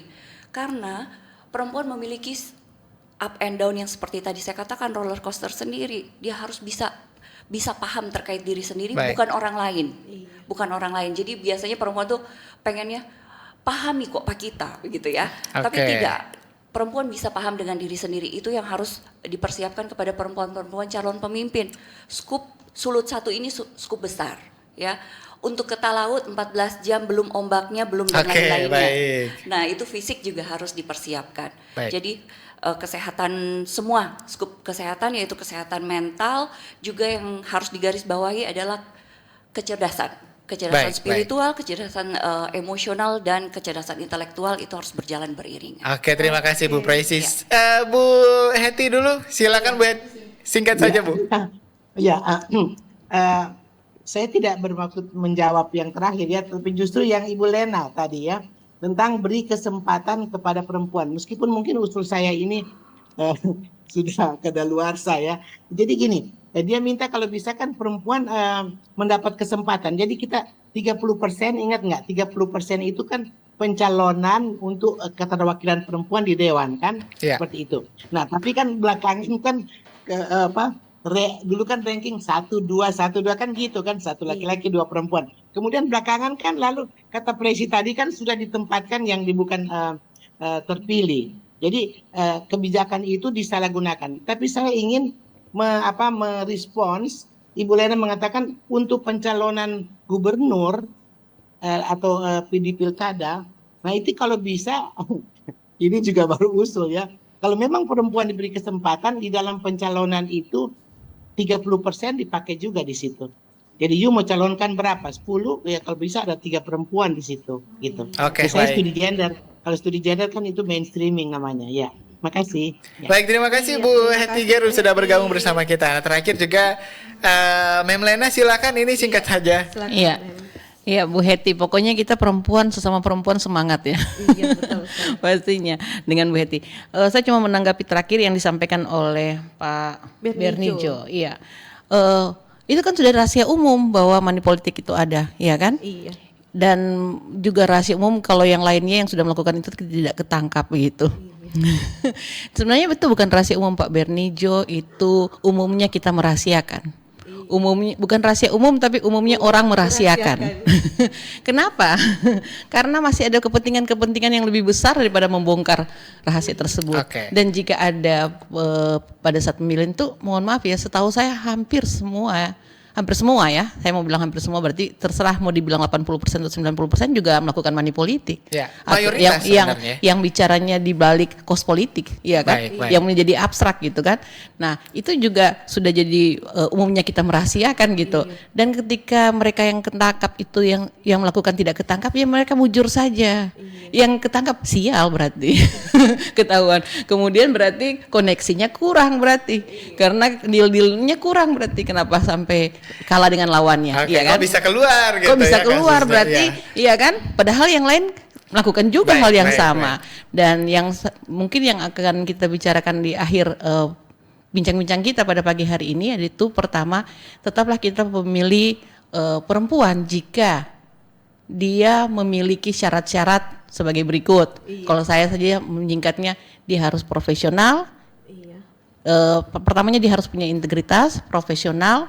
S3: Karena perempuan memiliki up and down yang seperti tadi saya katakan roller coaster sendiri. Dia harus bisa paham terkait diri sendiri.
S2: Baik.
S3: Bukan orang lain. Bukan orang lain. Jadi biasanya perempuan tuh pengennya pahami kok Pak kita begitu ya. Tapi tidak. Perempuan bisa paham dengan diri sendiri. Itu yang harus dipersiapkan kepada perempuan-perempuan calon pemimpin. Skup Sulut 1 ini skup besar ya. Untuk ke Talaut 14 jam belum ombaknya, belum dan lain-lainnya.
S2: Baik.
S3: Nah itu fisik juga harus dipersiapkan.
S2: Baik.
S3: Jadi kesehatan semua, skup kesehatan yaitu kesehatan mental juga yang harus digarisbawahi adalah kecerdasan. Kecerdasan spiritual, kecerdasan emosional dan kecerdasan intelektual itu harus berjalan beriringan.
S2: Oke, terima kasih Bu Presis. Bu Heti dulu, silakan Bu Heti. Singkat saja Bu.
S4: Saya tidak bermaksud menjawab yang terakhir ya, tapi justru yang Ibu Lena tadi ya, tentang beri kesempatan kepada perempuan. Meskipun mungkin usul saya ini sudah kadaluarsa ya. Jadi gini, dia minta kalau bisa kan perempuan mendapat kesempatan. Jadi kita 30%, ingat nggak? 30% itu kan pencalonan untuk keterwakilan perempuan di Dewan kan? Seperti itu. Nah, tapi kan belakangan kan dulu kan ranking 1, 2 kan gitu kan, 1 laki-laki 2 perempuan. Kemudian belakangan kan lalu kata Presi tadi kan sudah ditempatkan yang bukan terpilih. Jadi kebijakan itu disalahgunakan. Tapi saya ingin merespons Ibu Lena mengatakan untuk pencalonan gubernur atau di pilkada. Nah itu kalau bisa ini juga baru usul ya. Kalau memang perempuan diberi kesempatan di dalam pencalonan itu 30% dipakai juga di situ. Jadi you mau calonkan berapa? 10 ya kalau bisa ada 3 perempuan di situ gitu.
S2: Oke,
S4: saya studi gender. Kalau studi gender kan itu mainstreaming namanya. Ya. Makasih. Ya.
S2: Baik, terima kasih Bu Heti Geru sudah bergabung bersama kita. Nah, terakhir juga Mem Lena silakan ini singkat saja.
S5: Iya. Iya Bu Heti, pokoknya kita perempuan sesama perempuan semangat ya.
S1: Iya betul.
S5: Pastinya dengan Bu Heti. Saya cuma menanggapi terakhir yang disampaikan oleh Pak Bernijo. Iya. Itu kan sudah rahasia umum bahwa money politik itu ada, ya kan?
S1: Iya.
S5: Dan juga rahasia umum kalau yang lainnya yang sudah melakukan itu tidak ketangkap begitu. Sebenarnya betul bukan rahasia umum Pak Bernijo, itu umumnya kita merahasiakan. Umumnya bukan rahasia umum tapi umumnya orang merahasiakan. Kenapa? Karena masih ada kepentingan-kepentingan yang lebih besar daripada membongkar rahasia tersebut. Dan jika ada pada saat pemilihan itu, mohon maaf ya, setahu saya hampir semua hampir semua ya, saya mau bilang hampir semua, berarti terserah mau dibilang 80% atau 90% juga melakukan money politik.
S2: Ya,
S5: Atau
S2: mayoritas sebenarnya.
S5: yang bicaranya di balik kos politik, ya kan?
S2: Baik.
S5: Yang menjadi abstrak gitu kan. Nah, itu juga sudah jadi umumnya kita merahasiakan gitu. Dan ketika mereka yang ketangkap itu yang melakukan tidak ketangkap, ya mereka mujur saja. Yang ketangkap sial berarti. Ketahuan. Kemudian berarti koneksinya kurang berarti. Karena deal-dealnya kurang berarti, kenapa sampai kalah dengan lawannya,
S2: Oke,
S5: iya kan?
S2: kok bisa keluar gitu.
S5: Kok bisa
S2: ya,
S5: keluar
S2: kasusnya,
S5: berarti, iya kan? Padahal yang lain melakukan juga
S2: Baik,
S5: hal yang
S2: baik,
S5: sama. Dan yang mungkin yang akan kita bicarakan di akhir bincang-bincang kita pada pagi hari ini, yaitu pertama, tetaplah kita memilih perempuan jika dia memiliki syarat-syarat sebagai berikut. Kalau saya saja menyingkatnya, dia harus profesional. Pertamanya dia harus punya integritas, profesional,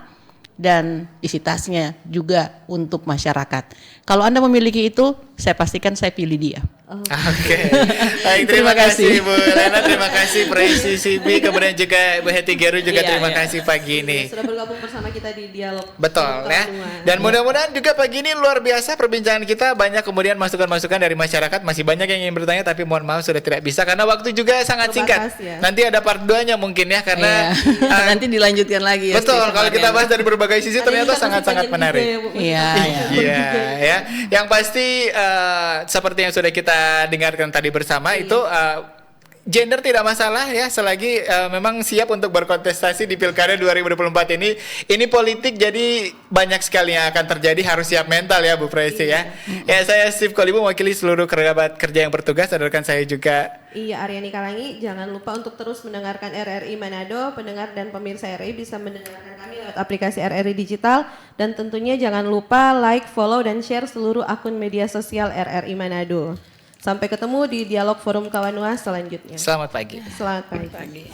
S5: dan isi tasnya juga untuk masyarakat. Kalau Anda memiliki itu, saya pastikan saya pilih dia.
S2: Oke. Baik, terima kasih Bu Lena, terima kasih Presi Sibi, kemudian juga Bu Heti Geru juga terima kasih pagi ini.
S1: Sudah bergabung bersama kita di dialog.
S2: Betul ya. Dan mudah-mudahan juga pagi ini luar biasa perbincangan kita, banyak kemudian masukan-masukan dari masyarakat. Masih banyak yang ingin bertanya tapi mohon maaf sudah tidak bisa karena waktu juga sangat singkat.
S1: Ya.
S2: Nanti ada part 2-nya mungkin ya karena
S5: nanti dilanjutkan lagi ya.
S2: Betul, kalau kita bahas dari berbagai sisi ternyata sangat-sangat menarik.
S5: Iya,
S2: ya. Yang pasti seperti yang sudah kita dengarkan tadi bersama itu gender tidak masalah ya selagi memang siap untuk berkontestasi di Pilkada 2024 ini. Ini politik jadi banyak sekali yang akan terjadi, harus siap mental ya Bu Presi ya. Ya, saya Steve Kolibu mewakili seluruh kerabat kerja yang bertugas, ada rekan saya juga.
S1: Iya, Aryani Kalangi. Jangan lupa untuk terus mendengarkan RRI Manado. Pendengar dan pemirsa RRI bisa mendengarkan kami lewat aplikasi RRI Digital. Dan tentunya jangan lupa like, follow, dan share seluruh akun media sosial RRI Manado. Sampai ketemu di Dialog Forum Kawanua selanjutnya.
S2: Selamat pagi.
S1: Selamat pagi.